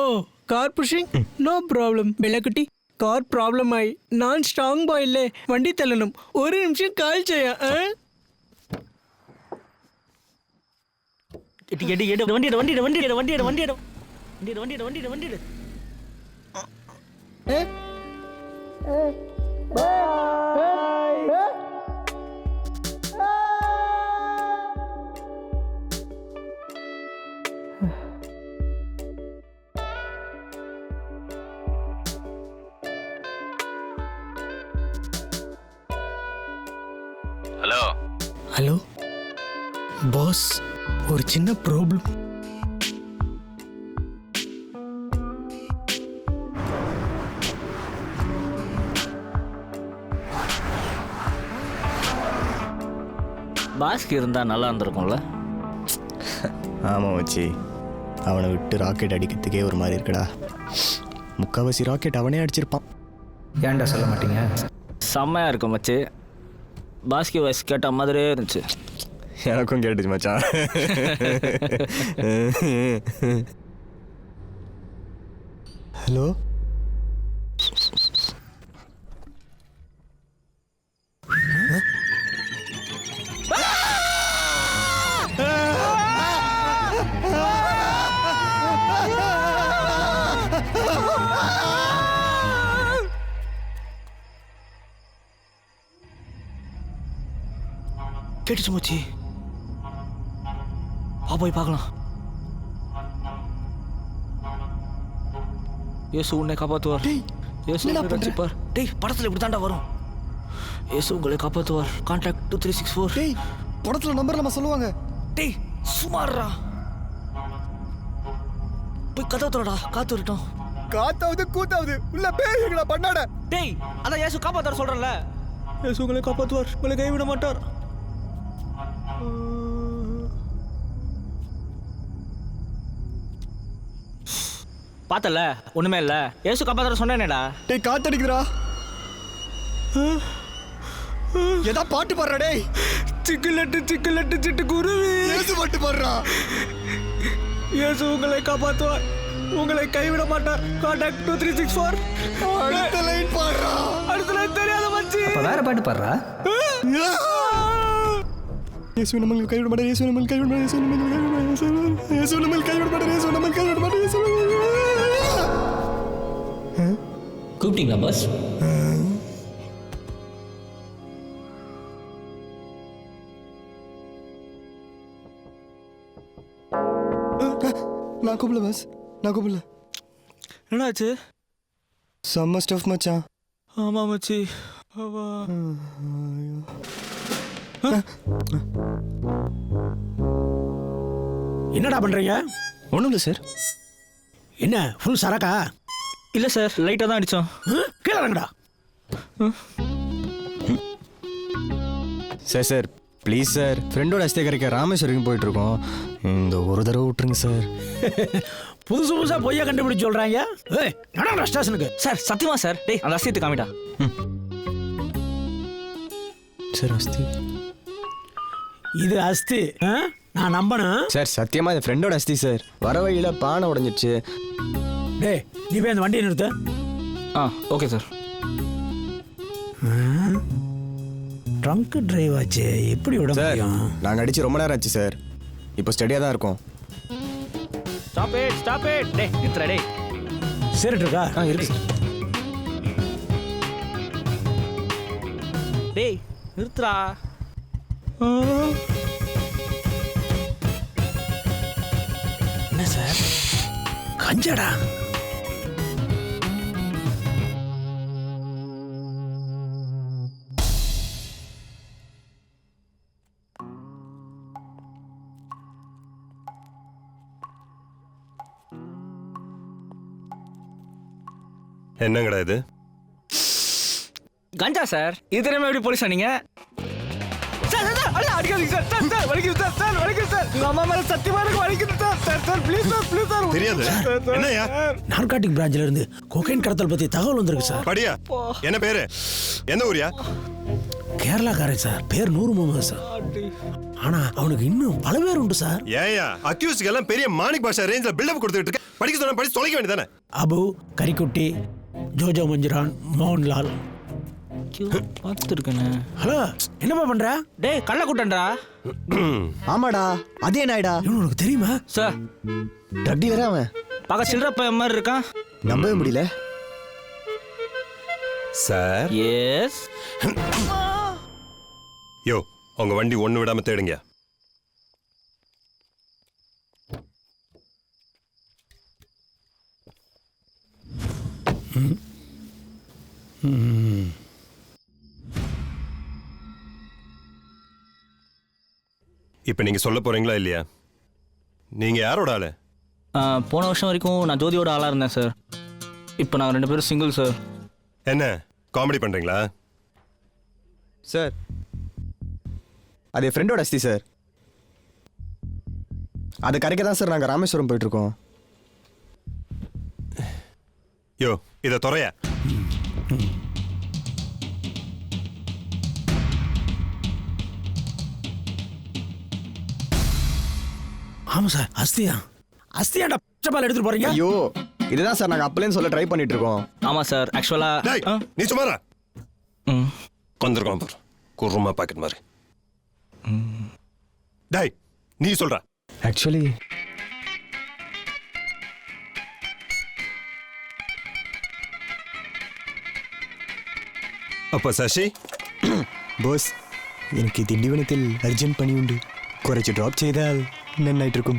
കാർ പുഷിംഗ്? No problem. ബെല്ലക്കുട്ടി, കാർ പ്രോബ്ലം ആയി. ഞാൻ സ്ട്രോങ് ബോയ് അല്ലേ, വണ്ടി തള്ളണം. ഒരു നിമിഷം കാൽ ചെയ്യാം. வண்டி ஹலோ ஹலோ பாஸ், ஒரு சின்ன ப்ராப்ளம். பாஸ்க்கு இருந்தால் நல்லா இருந்திருக்கும்ல. ஆமாம் வச்சு அவனை விட்டு ராக்கெட் அடிக்கிறதுக்கே ஒரு மாதிரி இருக்குடா. முக்கால்வாசி ராக்கெட் அவனே அடிச்சிருப்பான். ஏன்டா சொல்ல மாட்டீங்க? செம்மையாக இருக்கும் மச்சி. பாஸ்கி வாய்ஸ் கேட்ட மாதிரியே இருந்துச்சு. எனக்கும் கேட்டுச்சு மச்சான். ஹலோ கேட்டுச்சு மச்சி. போய் பார்க்கலாம். இயேசு உன்னை காப்பாற்றுவார். இயேசு உன்னை ரட்சிப்பார். டேய், படத்தில் இப்படி தாண்டா வரும். இயேசு உங்களை காப்பாற்றுவார். கான்டாக்ட் 2364. டேய், படத்தில் நம்பர் நம்ம சொல்லுவாங்க. டேய் சுமாரா, போய் கதவு தரடா. காத்து வரட்டும். காத்தாவது கூத்தாவது உள்ள பேய்களா பண்ணாட. டேய், அதான் இயேசு காப்பாற்றுவார் சொல்கிறேன்ல. இயேசு உங்களை காப்பாற்றுவார். உங்களை கைவிட மாட்டார். பார்த்தல, ஒண்ணுமே இல்ல. ஏசு காப்பாத்துற சொன்னேனேடா. டேய், காத்தடிக்குதுடா. ஏதா பாட்டு பாடுறா. டேய், சிக்கலட்டு சிக்கலட்டு சிட்டு குருவி. ஏசு பாட்டு பாடுறா. இயேசு உங்களை காப்பாற்றுவார். உங்களை கைவிட மாட்டார். கான்டாக்ட் 2364. அடுத்த லைன் பாடுறா. அடுத்த லைன் தெரியாத மச்சி. வேற பாட்டு பாடுறா. இயேசு நம்மை கைவிட மாட்டார். இயேசு நம்மை கைவிட மாட்டார். இயேசு நம்மை கைவிட மாட்டார். இயேசு நம்மை கைவிட மாட்டார். இயேசு நம்மை கைவிட மாட்டார். இயேசு கூப்பிட்டீங்களா பாஸ்? நான் கூப்பிடல பாஸ், நான் கூப்பிடல. என்னாச்சு? செம்ம ஸ்டஃப் மச்சான். ஆமா மச்சி. என்னடா பண்றீங்க? ஒன்றும் இல்லை சார். என்ன ஃபுல் சரக்கா? இல்லை சார், லைட்டாக தான் அடித்தோம். கீழே இறங்கடா. சார் சார் ப்ளீஸ் சார், ஃப்ரெண்டோட அஸ்தே கரைக்க ராமேஸ்வரம் போயிட்டு இருக்கோம். இந்த ஒரு தடவை விட்டுருங்க சார். புதுசு புதுசாக பொய்யா கண்டுபிடிச்சு சொல்கிறாங்க. ஏய், நடடா ஸ்டேஷனுக்கு. சார் சத்தியமா சார். டேய், அந்த அஸ்தியத்தை காமிடா. சார் அஸ்தி, இது அஸ்தி. நான் நம்பணும் சார். சத்தியமா இது ஃப்ரெண்டோட அஸ்தி சார். வர வழியில் பானை உடஞ்சிடுச்சு. டேய், நீ போய் அந்த வண்டியை நிறுத்த. Okay sir. ட்ரங்க் டிரைவ் ஆச்சு, எப்படி விட முடியும்? நாங்கள் அடிச்சு ரொம்ப நேரம் ஆச்சு சார். இப்போ ஸ்டடியாக தான் இருக்கோம். Stop it. டேய் நிறுத்துறா. டேய், சரி இருக்கா? இருக்கு சார். டேய் நிறுத்துறா. என்ன சார், கஞ்சடா. என்னங்கடா இது? கஞ்சா சார். இது தெரியாம எப்படி போலீஸ் ஆனீங்க? சார் சார், அல்ல அடிக்காதீங்க சார். சார் சார், வலிக்குது சார். சார் வலிக்குது சார். உங்க அம்மா மேல சத்தியமா எனக்கு வலிக்குது sir. Sir sir please sir, please sir. தெரியாது. என்னய்யா? நார்காட்டிக் பிரான்ச்ல இருந்து கொகைன் கடத்தல் பத்தி தகவல் வந்திருக்கு சார். படியா? என்ன பேரு? எந்த ஊரியா? கேரளாக்காரன் சார். பேர் நூறு முகமது சார். ஆனா அவனுக்கு இன்னும் பல பேர் உண்டு சார். ஏயா, அக்யூஸ்க்கு எல்லாம் பெரிய மாணிக் பாஷா ரேஞ்சில பில்டப் கொடுத்துட்டு இருக்க. படிக்க சொன்னா படிச்சு தொலைக்க வேண்டியதானே? அபு, கரிக்குட்டி, ஜோஜோ மஞ்சுரான், மோகன்லால். பார்த்துருக்கேண்ணே. ஹலோ, என்னப்பா பண்ற? டேய், கள்ள கூட்டன்றா. ஆமாடா, அதே நாய்டா. இவன் உனக்கு தெரியுமா சார்? ட்ரக் டீலரா அவன். பார்க்க சில்லற பையன் மாதிரி இருக்கான். நம்பவே முடியல சார். எஸ். யோ, உங்க வண்டி ஒண்ணு விடாம தேடுங்க. இப்போ நீங்கள் சொல்ல போகிறீங்களா இல்லையா? நீங்கள் யாரோட ஆளு? போன வருஷம் வரைக்கும் நான் ஜோதியோட ஆளாக இருந்தேன் சார். இப்போ நான் 2 பேரும் சிங்கிள் சார். என்ன காமெடி பண்ணுறீங்களா? சார் அது என் ஃப்ரெண்டோட அஸ்தி சார். அது கரைக்க தான் சார் நாங்கள் ராமேஸ்வரம் போயிட்டுருக்கோம். யோ இதை துறையா. ஆமாம் சார். அஸ்தியாண்டா பால் எடுத்துட்டு போறீங்க? ஐயோ இதுதான் சார் நாங்கள் அப்பலேன்னு சொல்ல ட்ரை பண்ணிட்டு இருக்கோம். ஆமாம் சார். ஆக்சுவலாக நீ சும்மாரா கொந்திருக்கோம் பாரு குருமா பாக்கெட் மாதிரி. டேய் நீ சொல்ற. ஆக்சுவலி அப்போ சசி ബോസ് എനിക്ക് ദിണ്ടിവനത്തിൽ അർജന്റ് പണിയുണ്ട്. കുറച്ച് ഡ്രോപ്പ് ചെയ്താൽ നന്നായിട്ടിരിക്കും.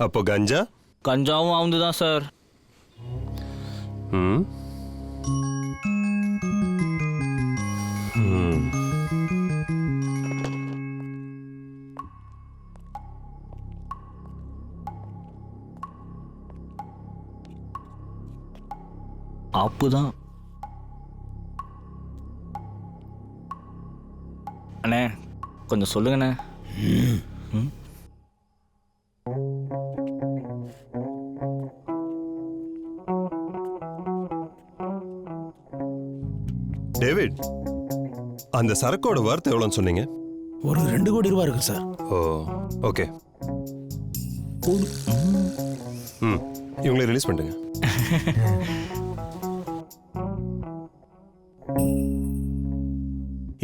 அப்போ கஞ்சா? கஞ்சாவும் ஆகுது தான் சார். ஆப்புதான் அண்ணே, கொஞ்சம் சொல்லுங்கண்ணே. டேவிட், அந்த சரக்கோட வார்த்தை எவ்வளோன்னு சொன்னீங்க? ஒரு 2 கோடி ரூபாய் இருக்கு சார். ஓ ஓகே. இவங்களை ரிலீஸ் பண்ணுங்க.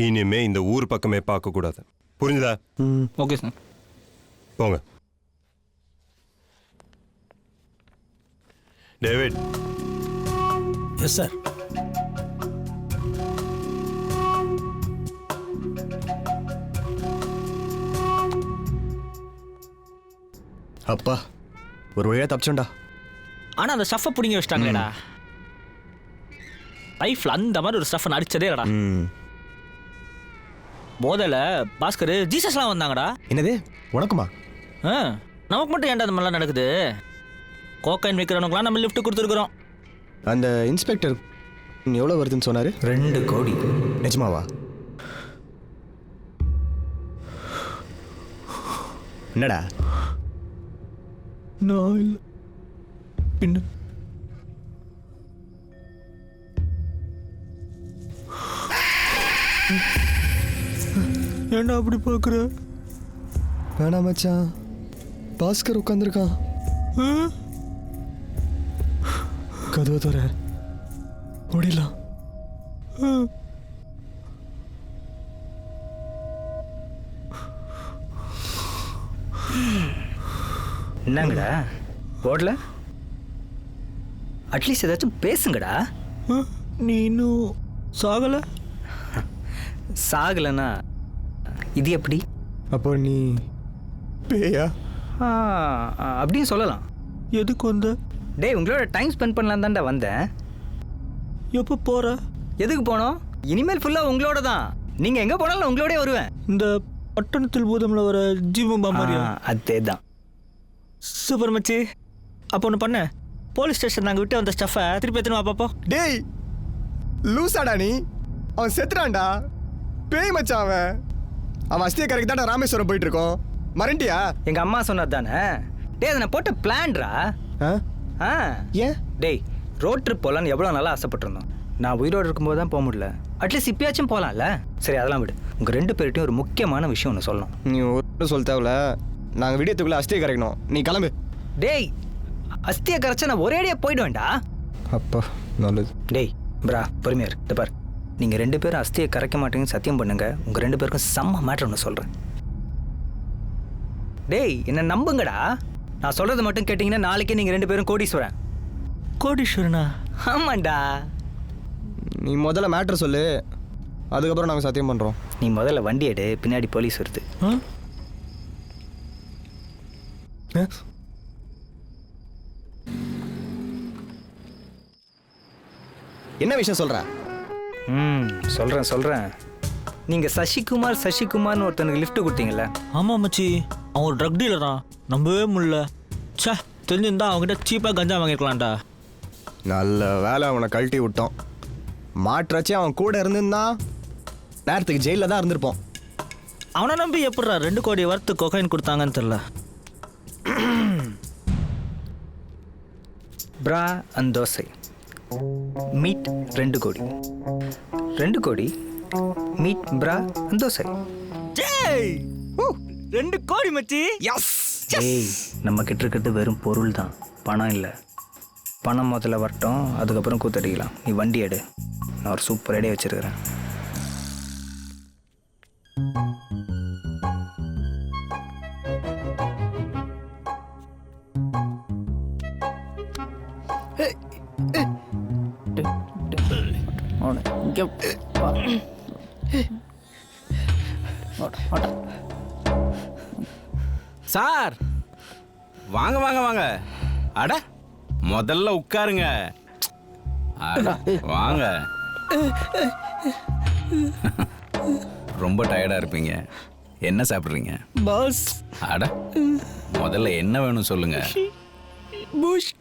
இனிமே இந்த ஊர் பக்கமே பார்க்க கூடாது, புரிஞ்சுதா? Okay sir. போங்க. டேவிட். Yes sir. அப்பா ஒரு வழியா தப்பிச்சோண்டா. ஆனால் அந்த ஸ்டஃப்பை பிடிங்கி வச்சிட்டாங்களேடா. லைஃப்ல அந்த மாதிரி ஒரு ஸ்டஃப் நடிச்சதே இல்லடா. போதல பாஸ்கர் ஜீசஸ்லாம் வந்தாங்கடா. என்னது உனக்குமா? நமக்கு மட்டும் ஏன்டா அந்த மாதிரிலாம் நடக்குது? கோக்கைன் விற்கிறவனுக்குலாம் நம்ம லிஃப்ட் கொடுத்துருக்குறோம். அந்த இன்ஸ்பெக்டர் எவ்வளோ வருதுன்னு சொன்னாரு? 2 கோடி. நிஜமாவா? என்னடா? நான் இல்லை பின்ன ஏன்டா அப்படி பார்க்குற? வேணாம் மச்சான், பாஸ்கர் உட்காந்துருக்கான். கதவை தர ஓடிடலாம். என்னங்கடா போடல? அட்லீஸ்ட் ஏதாச்சும் பேசுங்கடா. நீ இன்னும் சாகலை? சாகலைன்னா இது எப்படி? அப்போ நீ பேயா? அப்படின்னு சொல்லலாம். எதுக்கு வந்த? டேய் உங்களோட டைம் ஸ்பெண்ட் பண்ணலாம் தான்டா வந்தேன். எப்போ போகிற? எதுக்கு போனோம்? இனிமேல் ஃபுல்லாக உங்களோட தான். நீங்கள் எங்கே போனாலும் உங்களோடய வருவேன். இந்த பட்டணத்தில் பூதமில் வர ஜீவம்பா மாதிரியா? அதே தான். சூப்பர் மச்சி. அப்போ ஒன்று பண்ண, போலீஸ் ஸ்டேஷன் நாங்கள் விட்டு வந்த ஸ்டஃபை திருப்பி எடுத்துன்னு வா பாப்போம். டேய் லூசாடா நீ? அவன் செத்துறான்டா. பேய் மச்சான் அவன். அவன் அஸ்தியை கரைக்கு தான்டா ராமேஸ்வரம் போயிட்டு இருக்கோம். மறண்டியா? எங்கள் அம்மா சொன்னது தானே. டேய் அதை நான் போட்ட பிளான்ரா. ஏன்? டேய் ரோட் ட்ரிப் போகலான்னு எவ்வளோ நல்லா ஆசைப்பட்டிருந்தோம். நான் உயிரோடு இருக்கும்போது தான் போக முடியல. அட்லீஸ்ட் இப்பயாச்சும் போகலாம்ல. சரி அதெல்லாம் விடு. உங்கள் 2 பேர்கிட்டையும் ஒரு முக்கியமான விஷயம் ஒன்று சொல்லணும். நீ ஒன்றும் சொல்ல தேவையில்ல. நாங்கள் விடியத்துக்குள்ளே அஸ்தியை கரைக்கணும். நீ கிளம்பு. டேய் அஸ்தியை கரைச்சா நான் ஒரேடியாக போயிடுவேன்டா. அப்பா நல்லது. டேய் பிரா பொறுமையார். இந்த பார், நீங்கள் 2 பேரும் அஸ்தியை கரைக்க மாட்டீங்கன்னு சத்தியம் பண்ணுங்க. உங்கள் 2 பேருக்கும் செம்ம மேட்ரு ஒன்று சொல்கிறேன். டேய் என்ன நம்புங்கடா. நான் சொல்கிறது மட்டும் கேட்டிங்கன்னா நாளைக்கே நீங்கள் 2 பேரும் கோடீஸ்வரன். கோடீஸ்வரனா? ஆமாண்டா. நீ முதல்ல மேட்ரு சொல்லு, அதுக்கப்புறம் நாங்கள் சத்தியம் பண்ணுறோம். நீ முதல்ல வண்டி எடு, பின்னாடி போலீஸ் வருது. என்ன விஷயம் சொல்ற? சொல்கிறேன் நீங்கள் சசிகுமார்னு ஒருத்தனுக்கு லிஃப்ட் கொடுத்தீங்கல்ல? ஆமாம் மச்சி, அவன் ஒரு ட்ரக் டீலர் தான். நம்பவே முடியல. சே, தெரிஞ்சிருந்தா அவங்ககிட்ட சீப்பாக கஞ்சா வாங்கிருக்கலாம்டா. நல்ல வேலை அவனை கழட்டி விட்டோம். மாற்றாச்சு அவன் கூட இருந்திருந்தான் நேரத்துக்கு ஜெயிலில் தான் இருந்திருப்போம். அவனை நம்பி எப்படா 2 கோடி வரத்து கொகைன் கொடுத்தாங்கன்னு தெரியல. ப்ரா அண்ட் தோசை மீட் 2 கோடி. 2 கோடி மீட் ப்ரா அண்ட் தோசை. ஜெய் 2 கோடி மச்சி. எஸ். ஏய், நம்ம கிட்ட இருக்கிறது வெறும் பொருள் தான், பணம் இல்லை. பணம் முதல்ல வரட்டும், அதுக்கப்புறம் கூத்தடிக்கலாம். நீ வண்டி எடு, நான் ஒரு சூப்பர் ஐடியா வச்சிருக்கிறேன். சார் வாங்க வாங்க வாங்க. அட முதல்ல உட்காருங்க. அட, வாங்க. ரொம்ப டயர்டா இருப்பீங்க. என்ன சாப்பிட்றீங்க பாஸ்? அட முதல்ல என்ன வேணும் சொல்லுங்க. பூஸ்ட்.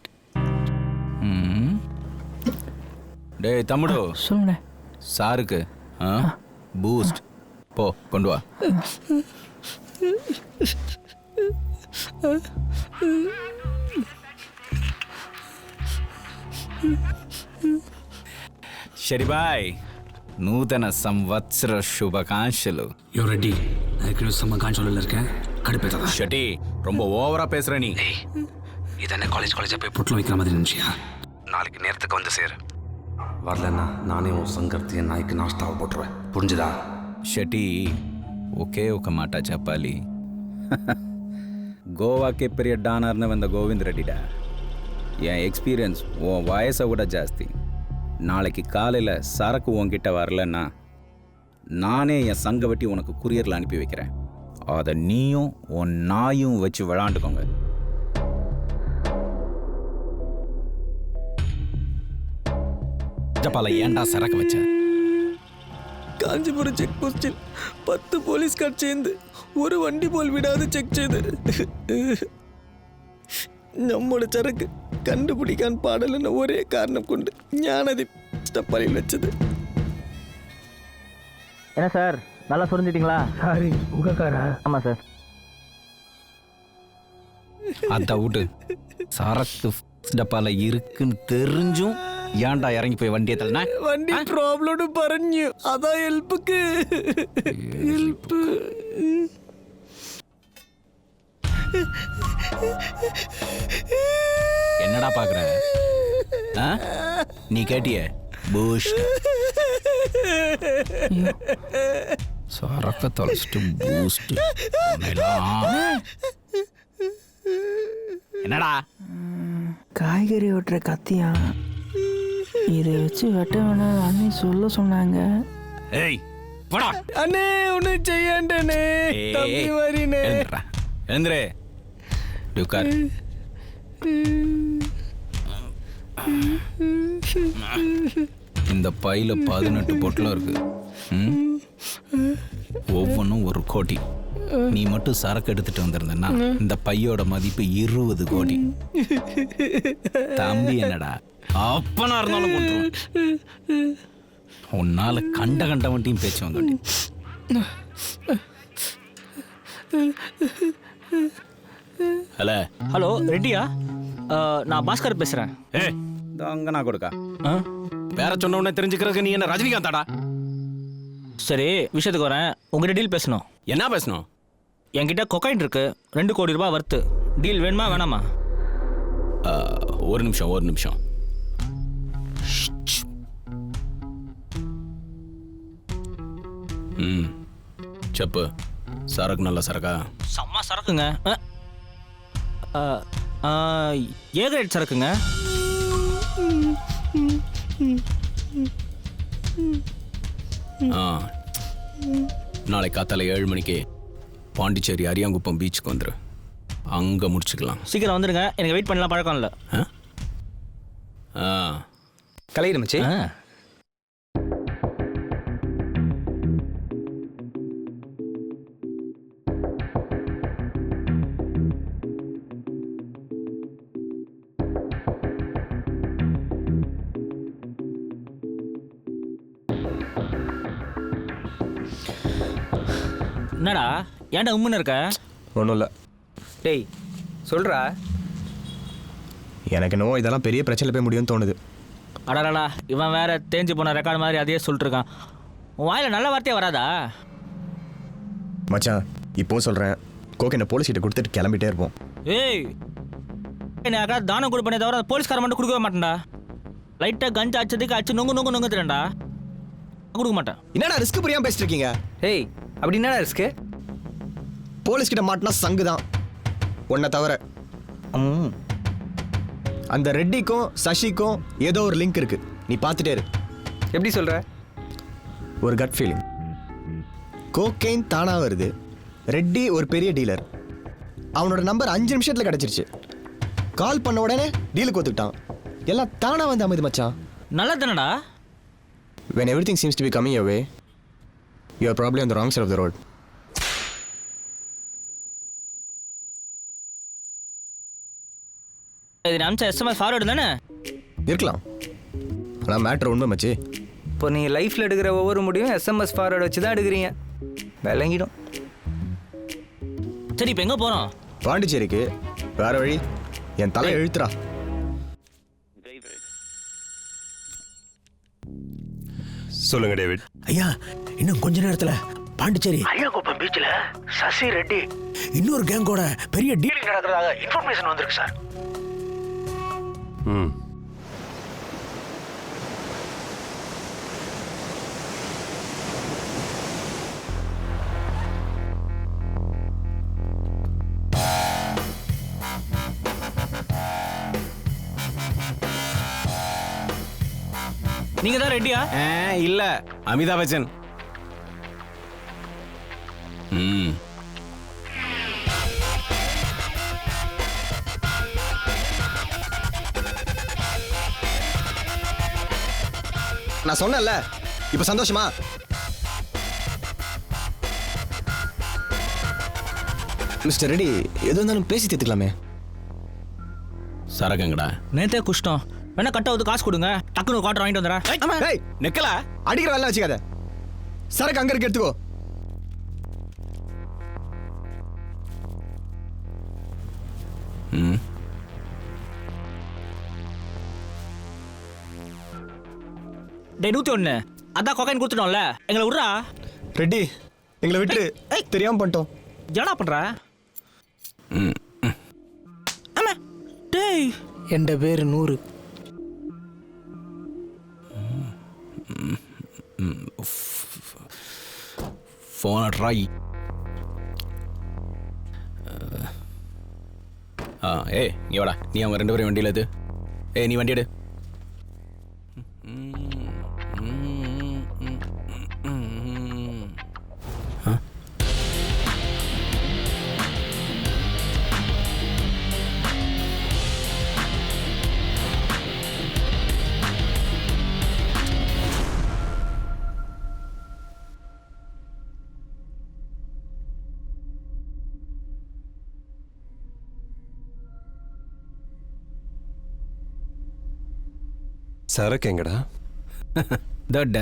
டேய் தம்முடு, சொல்லுங்க. சாருக்கு பூஸ்ட் போ கொண்டு வா. శరి బాయ్, నూతన సంవత్సర శుభాకాంక్షలు. రెడ్డి நான் சமகாஞ்சோல இருக்கேன். கடுப்பேத்தா ஷட்டி, ரொம்ப ஓவரா பேசுற நீ. இதென்ன காலேஜா போய் பொட்டில் வைக்கிற மாதிரி இருந்துச்சியா? நாளைக்கு நேரத்துக்கு வந்து சேரு. வரலன்னா நானே உன் సంగర్తి நாய்க்கு நாஷ்டாவை போட்டுருவேன். புரிஞ்சுதா? షటి, ఒకే ఒక మాట చెప్పాలి. ಗೋವಾಕ್ಕೆ பெரிய டானர்னு வந்த கோவிந்த் ரெட்டிடா. என் எக்ஸ்பீரியன்ஸ் உன் வயசை விட ஜாஸ்தி. நாளைக்கு காலையில் சரக்கு உன்கிட்ட வரலன்னா நானே என் சங்க வெட்டி உனக்கு குரியரில் அனுப்பி வைக்கிறேன். அதை நீயும் உன் நாயும் வச்சு விளாண்டுக்கோங்க. ஜப்பால ஏன்டா சரக்கு வச்ச? காஞ்சிபுரம் செக் போஸ்டில் 10 போலீஸ்கார் சேர்ந்து ஒரு வண்டி போல் விடாது செக் செய்து நம்மோட சரக்கு கண்டுபிடிக்கான் பாடலன்னு ஒரே காரணம் கொண்டு ஞானதி ஸ்டப்பலில் வச்சது. என்ன சார், நல்லா சொரிஞ்சிட்டீங்களா? சாரி, உங்க காரா? ஆமாம் சார். அதை விட்டு சரக்கு டப்பால இருக்குன்னு தெரிஞ்சும் ஏன்டா இறங்கி போய் வண்டியை தள்ளனா? വണ്ടി പ്രോബ്ലോട് പറഞ്ഞു, അതാ ഹെൽപ്ക്ക് ഹെൽപ്പ്. என்னடா பாக்குற? நீ கேட்டிய பூஸ்ட் சரக்க தொலைச்சிட்டு பூஸ்ட் என்னடா? காய்கறி வெட்டுற கத்தியா? இதை வச்சு வெட்ட வேணாம் அண்ணே சொல்ல சொன்னாங்க. ஏய் போடா அண்ணே, ஒண்ணு செய்யாண்டனே, தம்பி மாதிரினே. எழுந்துரு, உட்கார். இந்த பையில 18 பொட்டலம் இருக்கு. ஒவ்வொன்றும் 1 கோடி. நீ மட்டும் சரக்கு எடுத்துட்டு வந்திருந்தன்னா இந்த பையோட மதிப்பு 20 கோடி. தம்பி என்னடா அப்பனா இருந்தாலும் கொண்டுருவேன். உன்னால கண்ட வண்டியும் பேச்சு வந்து. ஹலோ ரெட்டியா? நான் பாஸ்கர் பேசுறேன். அங்க நான் கொடுக்கா வேற சொன்ன உடனே தெரிஞ்சுக்கிறதுக்கு நீ என்ன ரஜினிகாந்தாடா? சரி, விஷயத்துக்கு வரேன். உங்ககிட்ட டீல் பேசணும். என்ன பேசணும்? என்கிட்ட கொக்கைன் இருக்கு, 2 கோடி ரூபாய் வர்த்து. டீல் வேணுமா வேணாமா? ஒரு நிமிஷம். செப்பு, சரக்கு நல்ல சரக்கா? செம்ம சரக்குங்க. ஏகரேட் சரக்குங்க. நாளை காத்தால 7 மணிக்கு பாண்டிச்சேரி அரியாங்குப்பம் பீச்சுக்கு வந்துரு. அங்க முடிச்சுக்கலாம். சீக்கிரம் வந்துடுங்க, எனக்கு வெயிட் பண்ணலாம் பழக்கம் இல்லை. கலையிரு மச்சி. என்னடா ஏன்டா உம்முன்னு இருக்க? ஒன்றும் இல்லை. டேய் சொல்கிறா. எனக்கு என்னவோ இதெல்லாம் பெரிய பிரச்சனை போய் முடியும்னு தோணுது. அடடா இவன் வேற தேஞ்சு போன ரெக்கார்டு மாதிரி அதையே சொல்லிட்டு இருக்கான். உன் வாயில் நல்ல வார்த்தையே வராதா? மச்சான் இப்போவும் சொல்கிறேன், கோகேனை போலீஸ்கிட்ட கொடுத்துட்டு கிளம்பிட்டே இருப்போம். ஏய் என்ன யாராவது தானம் கொடுப்பனே தவிர போலீஸ்காரன் மட்டும் கொடுக்கவே மாட்டேன்டா. லைட்டாக கஞ்சா அச்சதுக்கு அச்சு நொங்கு தரேன்டா, கொடுக்க மாட்டேன். என்னடா ரிஸ்க் புரியாமல் பேசிட்டு இருக்கீங்க? ஏய் அப்படி என்னடா ரிஸ்க்கு? போலீஸ்கிட்ட மாட்டினா சங்கு தான் உன்னை தவிர. அந்த ரெட்டிக்கும் சசிக்கும் ஏதோ ஒரு லிங்க் இருக்கு, நீ பார்த்துட்டே இரு. எப்படி சொல்கிற? ஒரு கட் ஃபீலிங். கோகெயின் தானா வருது, ரெட்டி ஒரு பெரிய டீலர், அவனோட நம்பர் 5 நிமிஷத்தில் கிடச்சிருச்சு. கால் பண்ண உடனே டீலுக்கு ஒத்துக்கிட்டான். எல்லாம் தானா வந்து அமைது மச்சான். நல்லா தானடா. When everything seems to be coming your way, you are probably on the wrong side of the road. இது நினச்ச எஸ்எம்எஸ் ஃபார்வர்டு தானே இருக்கலாம், ஆனால் மேட்ரு உண்மை மச்சி. இப்போ நீங்கள் லைஃப்பில் எடுக்கிற ஒவ்வொரு முடிவும் எஸ்எம்எஸ் ஃபார்வர்டு வச்சு தான் எடுக்கிறீங்க. விளங்கிடும். சரி இப்போ எங்கே போகிறோம்? பாண்டிச்சேரிக்கு. வேற வழி? என் தலை எழுத்துறா. சொல்லுங்க டேவிட். ஐயா இன்னும் கொஞ்ச நேரத்துல பாண்டிச்சேரி ஐயாக்குப்பம் பீச்சில் சசி ரெட்டி இன்னொரு கேங்கோட பெரிய டீலிங் நடக்கிறதாக இன்ஃபர்மேஷன் வந்திருக்கு சார். நீங்க தான் ரெட்டியா? இல்ல, அமிதாப் பச்சன். நான் சொன்னேன்ல, இப்ப சந்தோஷமா? மிஸ்டர் ரெட்டி, எது இருந்தாலும் பேசி தீர்த்துக்கலாமே. சரக்குங்கடா. நேத்தே குஷ்டம் வேணா கட்டாவது காசு கொடுங்க, டக்குனு காட்டு வாங்கிட்டு வந்துடுறேன். நிக்கலா அடிக்கிற வேலை வச்சுக்காத. சரக்கு அங்க இருக்கு, எடுத்துக்கோ. டே 101 அதான் கொக்கைன் கொடுத்துட்டோம்ல, எங்களை விட்றா. ரெட்டி எங்களை விட்டு தெரியாம பண்ணிட்டோம். என்னடா பண்ற? ஆமா டேய் என் பேரு 100. ஃபோனை ட்ரை. ஏய் நீ வாடா, நீ அவங்க 2 பேரும் வண்டியில் எது. நீ வண்டி எடு. சரக்கு எங்கடா? தட்ட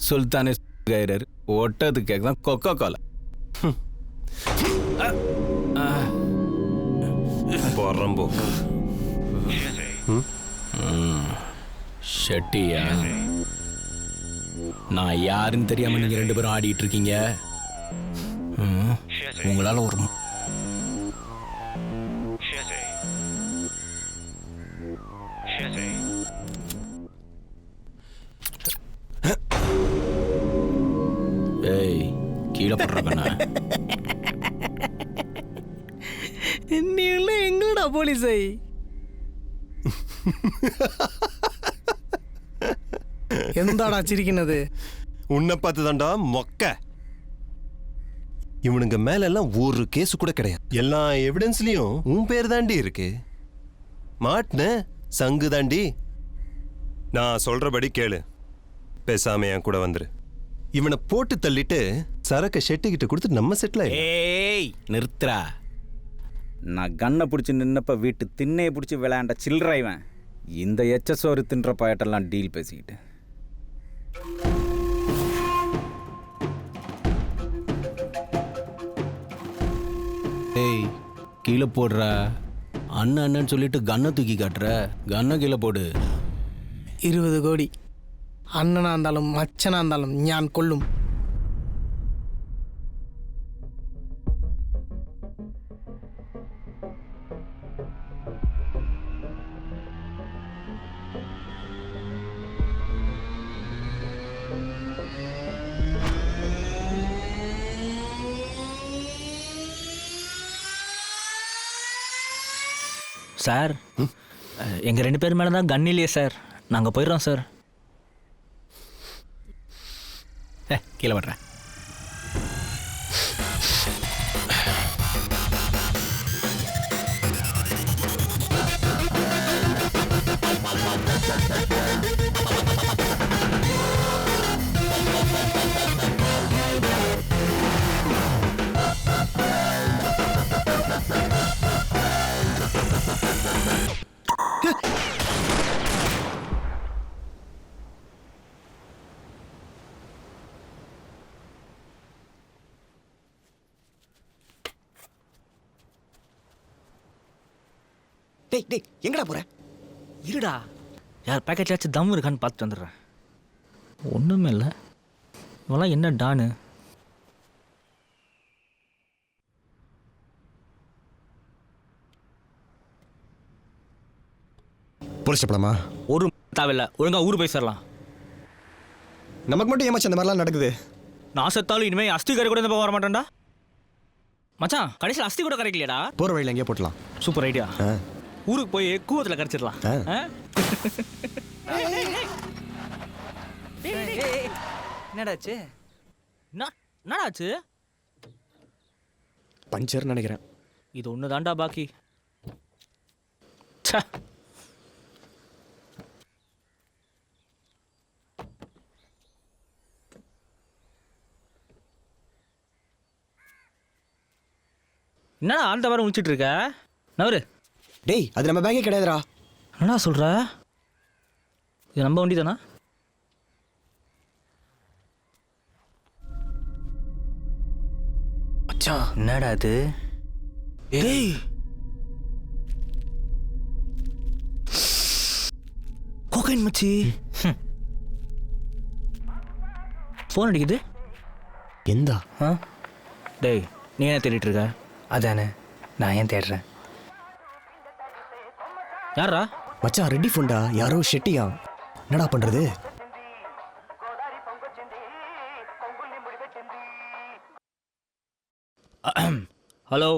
சுல்தானே கைரர் ஓட்டது கேட்குதான் கொக்கோ கோலா. போறம்போ ஷெட்டியா, நான் யாருன்னு தெரியாம நீங்க 2 பேரும் ஆடிட்டு இருக்கீங்க. உங்களால ஒரு கீழே போடுறப்பண்ணா. நீங்களே எங்களோட போலீஸை எந்தாடா சிரிக்கினது? உன்னை பார்த்து தான்டா மொக்க. இவனுங்க மேல எல்லாம் ஒரு கேஸ் கூட கிடையாது. எல்லா எவிடன்ஸ்லயும் உன் பேர் தாண்டி இருக்கு. மாட்ன சங்கு தாண்டி. நான் சொல்றபடி கேளு, பேசாம என் கூட வந்துரு. இவனை போட்டு தள்ளிட்டு சரக்க ஷெட்டிக்கிட்ட கொடுத்து நம்ம செட்டில். ஏய் நிறுத்துறா. நான் கண்ணை பிடிச்சி நின்னப்ப வீட்டு திண்ணையை பிடிச்சி விளையாண்ட சில்லற இவன். இந்த எச்சசோறு தின்ற பாயட்டெல்லாம் டீல் பேசிக்கிட்டு. கீழே போடுற. அண்ணன் அண்ணன்னு சொல்லிட்டு கண்ணை தூக்கி காட்டுற. கண்ணை கீழே போடு. 20 கோடி அண்ணனா இருந்தாலும் மச்சனா இருந்தாலும் ஞான் கொள்ளும். சார் எங்கள் 2 பேர் மேலே தான் கன் இல்லையே சார். நாங்கள் போயிடுறோம் சார். கீழே வர்றேன். டேய் டேய் எங்கடா போற? இருடா, யார் பேக்கெட்லாச்சும் தம் இருக்கான்னு பார்த்துட்டு வந்துடுறேன். ஒன்றுமே இல்லை. இவெல்லாம் என்ன டானு? போலீஸ் ஸ்டேஷன்மா? ஒரு தேவையில்லை, ஒழுங்கா ஊர் போய் சேரலாம். நமக்கு மட்டும் ஏமாச்சு அந்த மாதிரிலாம் நடக்குது? நான் செத்தாலும் இனிமேல் அஸ்தி கரை கூட இந்த பக்கம் வர மாட்டேன்டா. மச்சான், கடைசியில் அஸ்தி கூட கரைக்கலையாடா? போகிற வழியில் எங்கேயே போட்டலாம். Super idea. ஊருக்கு போய் கூவத்தில் கரைச்சிடலாம். என்னடாச்சு? என்னடாச்சு? பஞ்சர் நினைக்கிறேன். இது ஒன்று தாண்டா பாக்கி. என்னடா அந்த வாரம் முடிச்சிட்டு இருக்க? நவரு. டேய், அது நம்ம பேங்கே கிடையாதுடா. என்னடா சொல்ற? இது நம்ம வண்டி தானா? மச்சான், என்னடா அது? டேய், கோகைன் மச்சி. ஃபோன் அடிக்குது. எந்தா? டேய், நீ என்ன தேடிட்டு இருக்க? அதானே, நான் ஏன் தேடுறேன்? யாரா? மச்சான், ரெட்டி ஃபோன்டா. யாரோ ஷெட்டியா. என்னடா பண்றது? ஹலோ.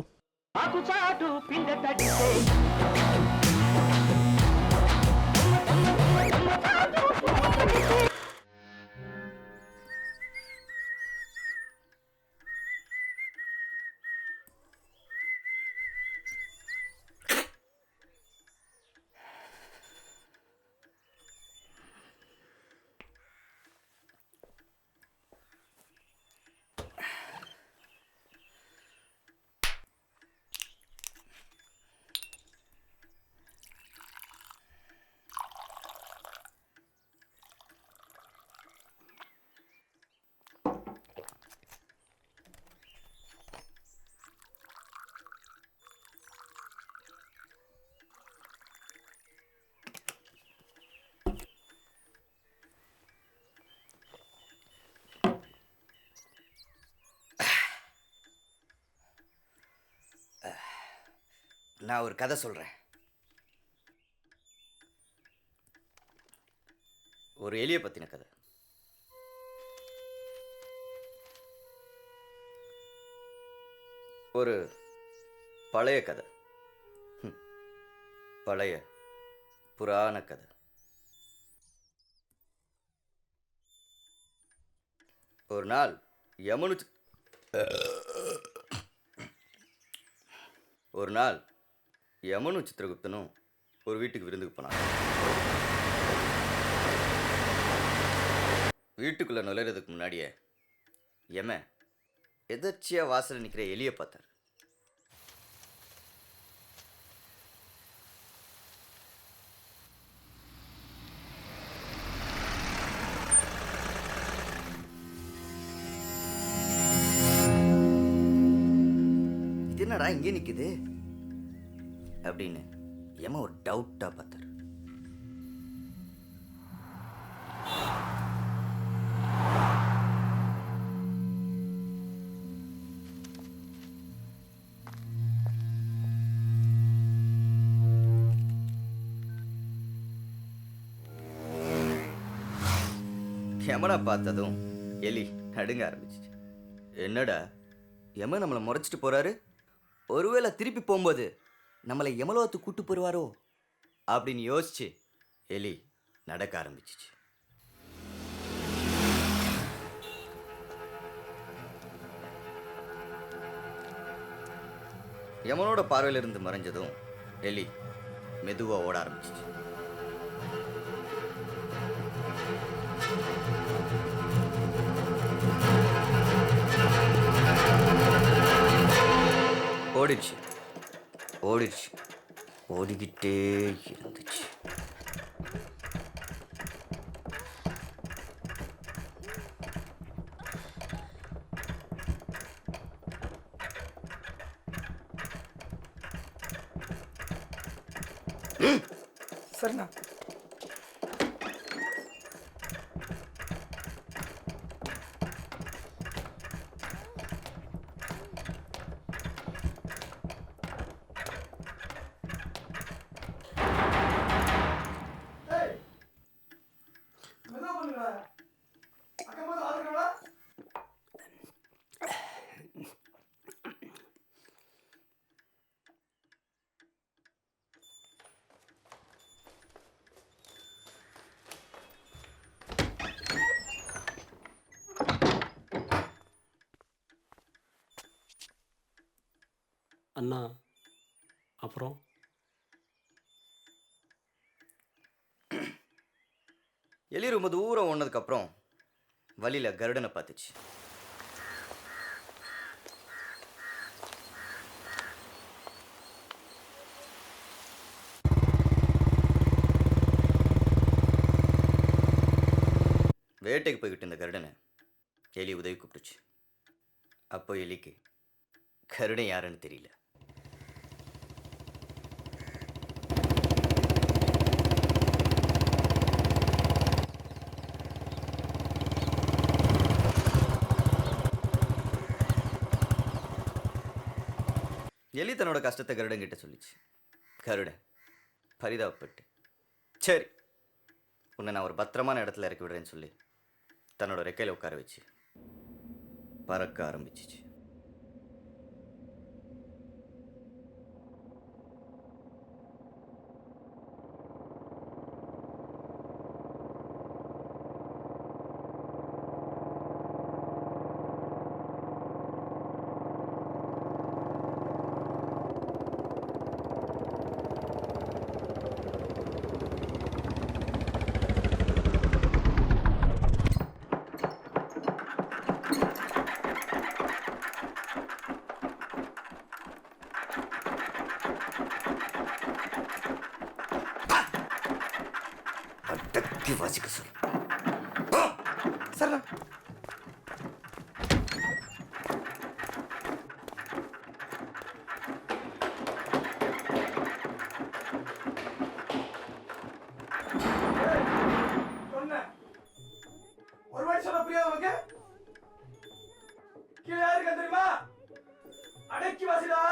நான் ஒரு கதை சொல்கிறேன். ஒரு எலியை பற்றின கதை. ஒரு பழைய கதை. பழைய புராண கதை. ஒரு நாள் யமனும் சித்திரகுப்தனும் ஒரு வீட்டுக்கு விருந்துக்கு போனாங்க. வீட்டுக்குள்ளே நுழைறதுக்கு முன்னாடியே யமன் எதர்ச்சியாக வாசலில் நிற்கிற எலியை பார்த்தார். இது என்னடா இங்கே நிற்குது? அப்படின்னு யம ஒரு டவுட்டாக பார்த்தாரு. யமனை பார்த்ததும் எலி நடுங்க ஆரம்பிச்சிச்சு. என்னடா யம நம்மளை முறைச்சிட்டு போறாரு, ஒருவேளை திருப்பி போகும்போது நம்மளை யமலோகத்துக்கு கூட்டு போடுவாரோ அப்படின்னு யோசிச்சு எலி நடக்க ஆரம்பிச்சிச்சு. யமனோட பார்வையிலிருந்து மறைஞ்சதும் எலி மெதுவா ஓட ஆரம்பிச்சிச்சு. ஓடிடுச்சு ஓடிடுச்சு ஓடிக்கிட்டே இருந்துச்சு. சரிண்ணா. அண்ணா அப்புறம் எலி ரொம்ப தூரம் ஓடினதுக்கப்புறம் வழியில் கருடனை பார்த்துச்சு. வேட்டைக்கு போய்கிட்டு இருந்த கருடனை எலி உதவி கூப்பிட்டுச்சு. அப்போ எலிக்கு கருடன் யாருன்னு தெரியல. எலி தன்னோட கஷ்டத்தை கருடன் கிட்ட சொல்லிச்சு. கருடன் பரிதாபப்பட்டு, சரி உன்னை நான் ஒரு பத்திரமான இடத்துல இறக்கி விடுறேன்னு சொல்லி தன்னோட ரெக்கையில் உட்கார வச்சு பறக்க ஆரம்பிச்சிச்சு. அடக்கி வாசிக்க சொல்லு. சரிண்ணா. ஒரு வாட்டி சொல்ல புரியாது உனக்கு? கீழே யாருக்கு தெரியுமா? அடக்கி வாசிடா.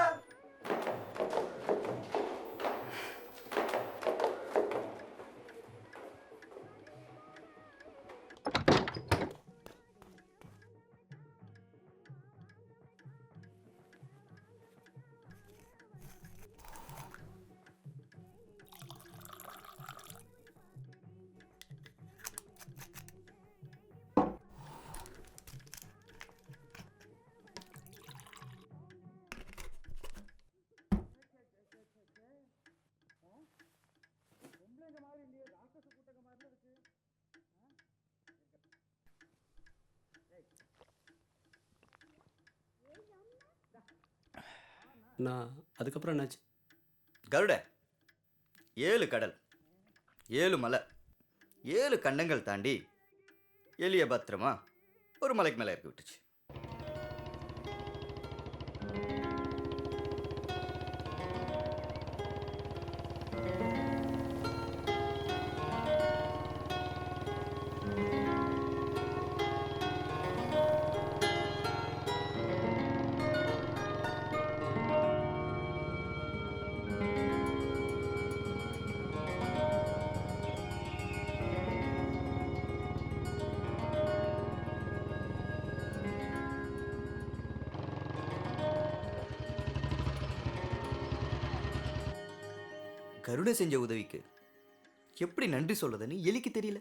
நான் அதுக்கப்புறம் என்னாச்சு? கருட 7 கடல் 7 மலை 7 கண்டங்கள் தாண்டி எலிய பத்திரமா ஒரு மலைக்கு மேலே இறக்கி விட்டுச்சு. கருணை செஞ்ச உதவிக்கு எப்படி நன்றி சொல்றதுன்னு எலிக்கு தெரியல.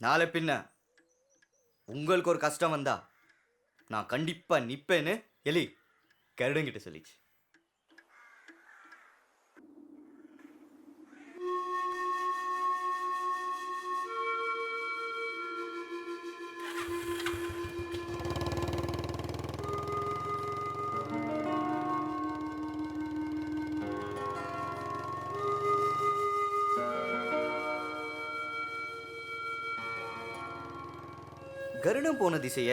நாளை பின்ன உங்களுக்கு ஒரு கஷ்டம் வந்தா நான் கண்டிப்பா நிப்பேன்னு எலி கருடங்கிட்ட சொல்லிச்சு. கருடம் போன திசைய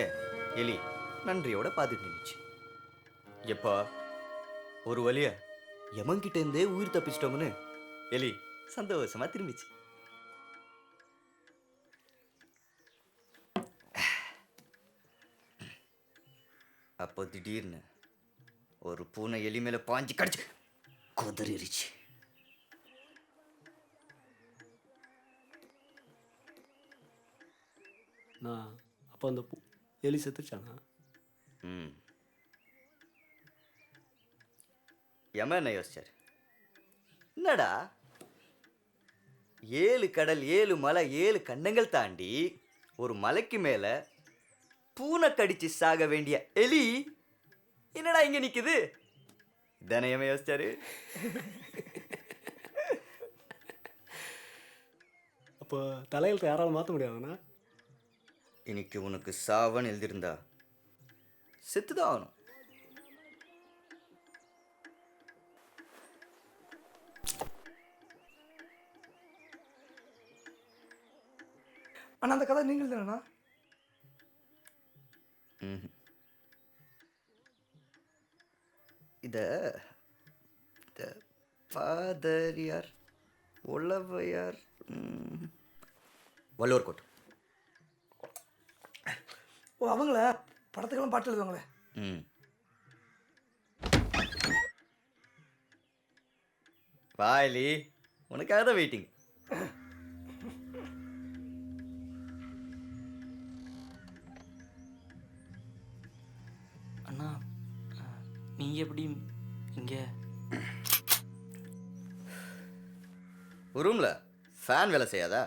எலி நன்றியோட பார்த்துட்டு நின்றுச்சு. எப்பா ஒரு வழிய யமன்கிட்ட இருந்தே உயிர் தப்பிச்சிட்டோம்னு எலி சந்தோஷமா திரும்பிச்சு. அப்போ திடீர்னு ஒரு பூனை எலி மேல பாஞ்சு கடிச்சு கொதறிடுச்சு. நான் அப்போ அந்த எலி செத்துச்சானா? யமன் என்ன யோசிச்சார், என்னடா 7 கடல் 7 மலை 7 கண்டங்கள் தாண்டி ஒரு மலைக்கு மேல பூனை கடிச்சு சாக வேண்டிய எலி என்னடா இங்க நிக்குது? தானே யமன் யோசிச்சாரு. அப்போ தலையெழுத்தை யாராலும் மாற்ற முடியாதுண்ணா? இன்னைக்கு உனக்கு சாவன் எழுதியிருந்தா செத்துதான் ஆகணும். அண்ணா அந்த கதை நீங்கள் தானண்ணா? இத பாதரியார் உளவையார் வள்ளுவர் கோட். ஓ அவங்கள படத்துக்கெல்லாம் பாட்டு எழுதுவாங்களே. பாயலி உனக்காக தான் வெயிட்டிங். அண்ணா நீங்க எப்படி இங்க? ரூம்ல ஃபேன் வேலை செய்யாதா?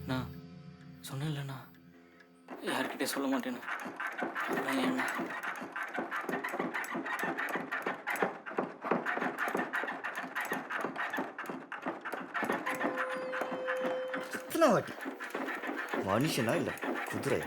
நான் சொன்னேன்லண்ணா யார்கிட்ட சொல்ல மாட்டேன்னு. அதான் ஏண்ணா எத்தனை வாட்டி மனுஷனா இல்லை குதிரை?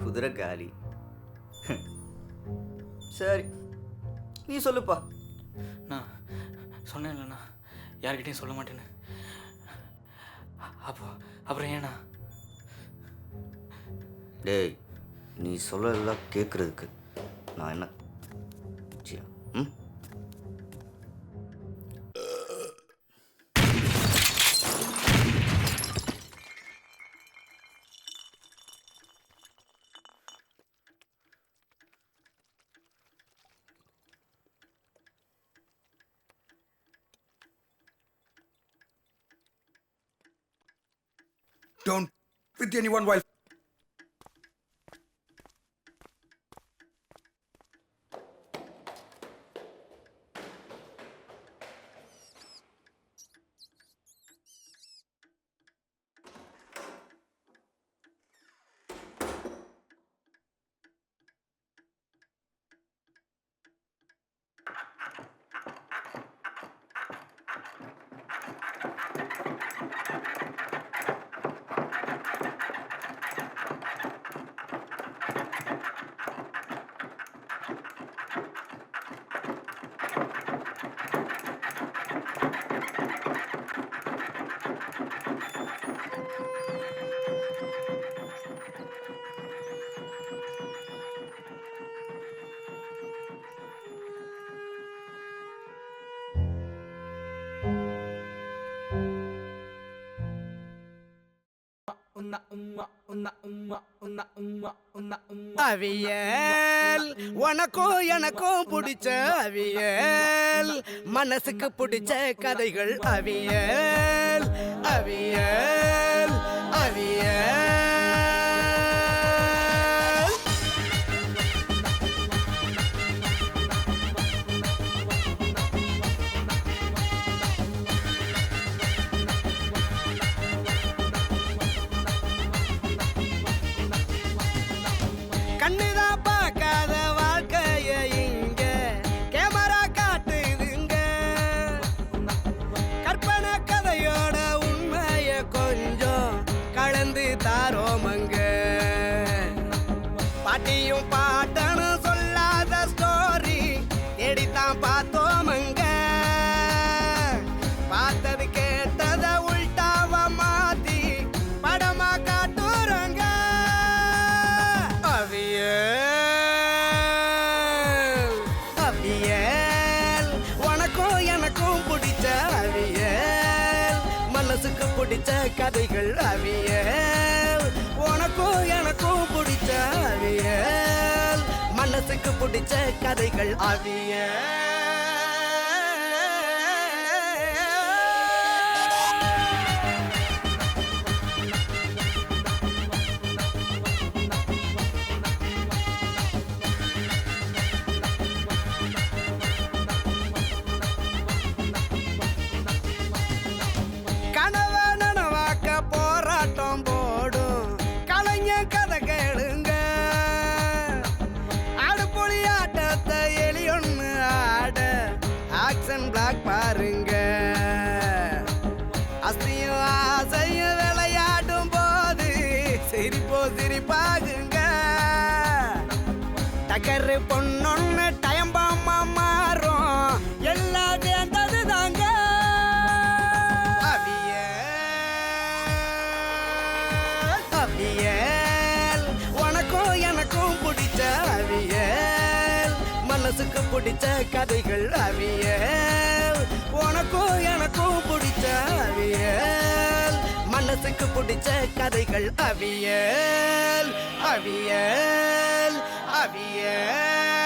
குதிரை காலி. சரி நீ சொல்லுப்பா. நான் சொன்னேன் இல்லைண்ணா யார்கிட்டையும் சொல்ல மாட்டேன்னு. அப்புறம் ஏண்ணா? டேய் நீ சொல்லலாம் கேட்குறதுக்கு நான் என்ன ம் Don't with anyone while அவியல் உனக்கும் எனக்கும் பிடிச்ச அவியல் மனசுக்கு பிடிச்ச கதைகள் அவியல் அவியல் அவியல் கண்ணுதான் பார்க்காத வாழ்க்கைய இங்க கேமரா காட்டுதுங்க கற்பனை கதையோட உண்மைய கொஞ்சம் கலந்து தாரோமங்க பாட்டியும் பாட்டனும் சொல்லாத ஸ்டோரி தேடித்தான் பார்த்தோமங்க பார்த்தது கேட்டத உள்டாவ மாத்தி படமா காட்டுறங்க அவியல் உனக்கும் எனக்கும் பிடிச்ச அவியல் மனசுக்கு பிடிச்ச கதைகள் அவியல் உனக்கும் எனக்கும் பிடிச்ச அவியல் மனசுக்கு பிடிச்ச கதைகள் அவியல் கனவை நனவாக்க போராட்டம் போடும் கலைஞர் கதை கேளுங்க அடுப்பொழி ஆட்டத்தை எலியொன்னு ஆட ஆக்ஷன் பிளாக் பாருங்க அசையும் ஆசையும் விளையாடும் போது சிரிப்போ சிரிப்பாகுங்க டக்கரு பொண்ணொன்னு டைம் பாமா மாறும் எல்லாம் சேர்ந்தது தாங்க அவியல் உனக்கும் எனக்கும் பிடிச்ச அவியல் மனசுக்கு பிடிச்ச கதைகள் அவியல் உனக்கும் எனக்கும் பிடிச்ச அவியல் மனசுக்கு பிடிச்ச கதைகள் அவியல் அவியல் அவியல்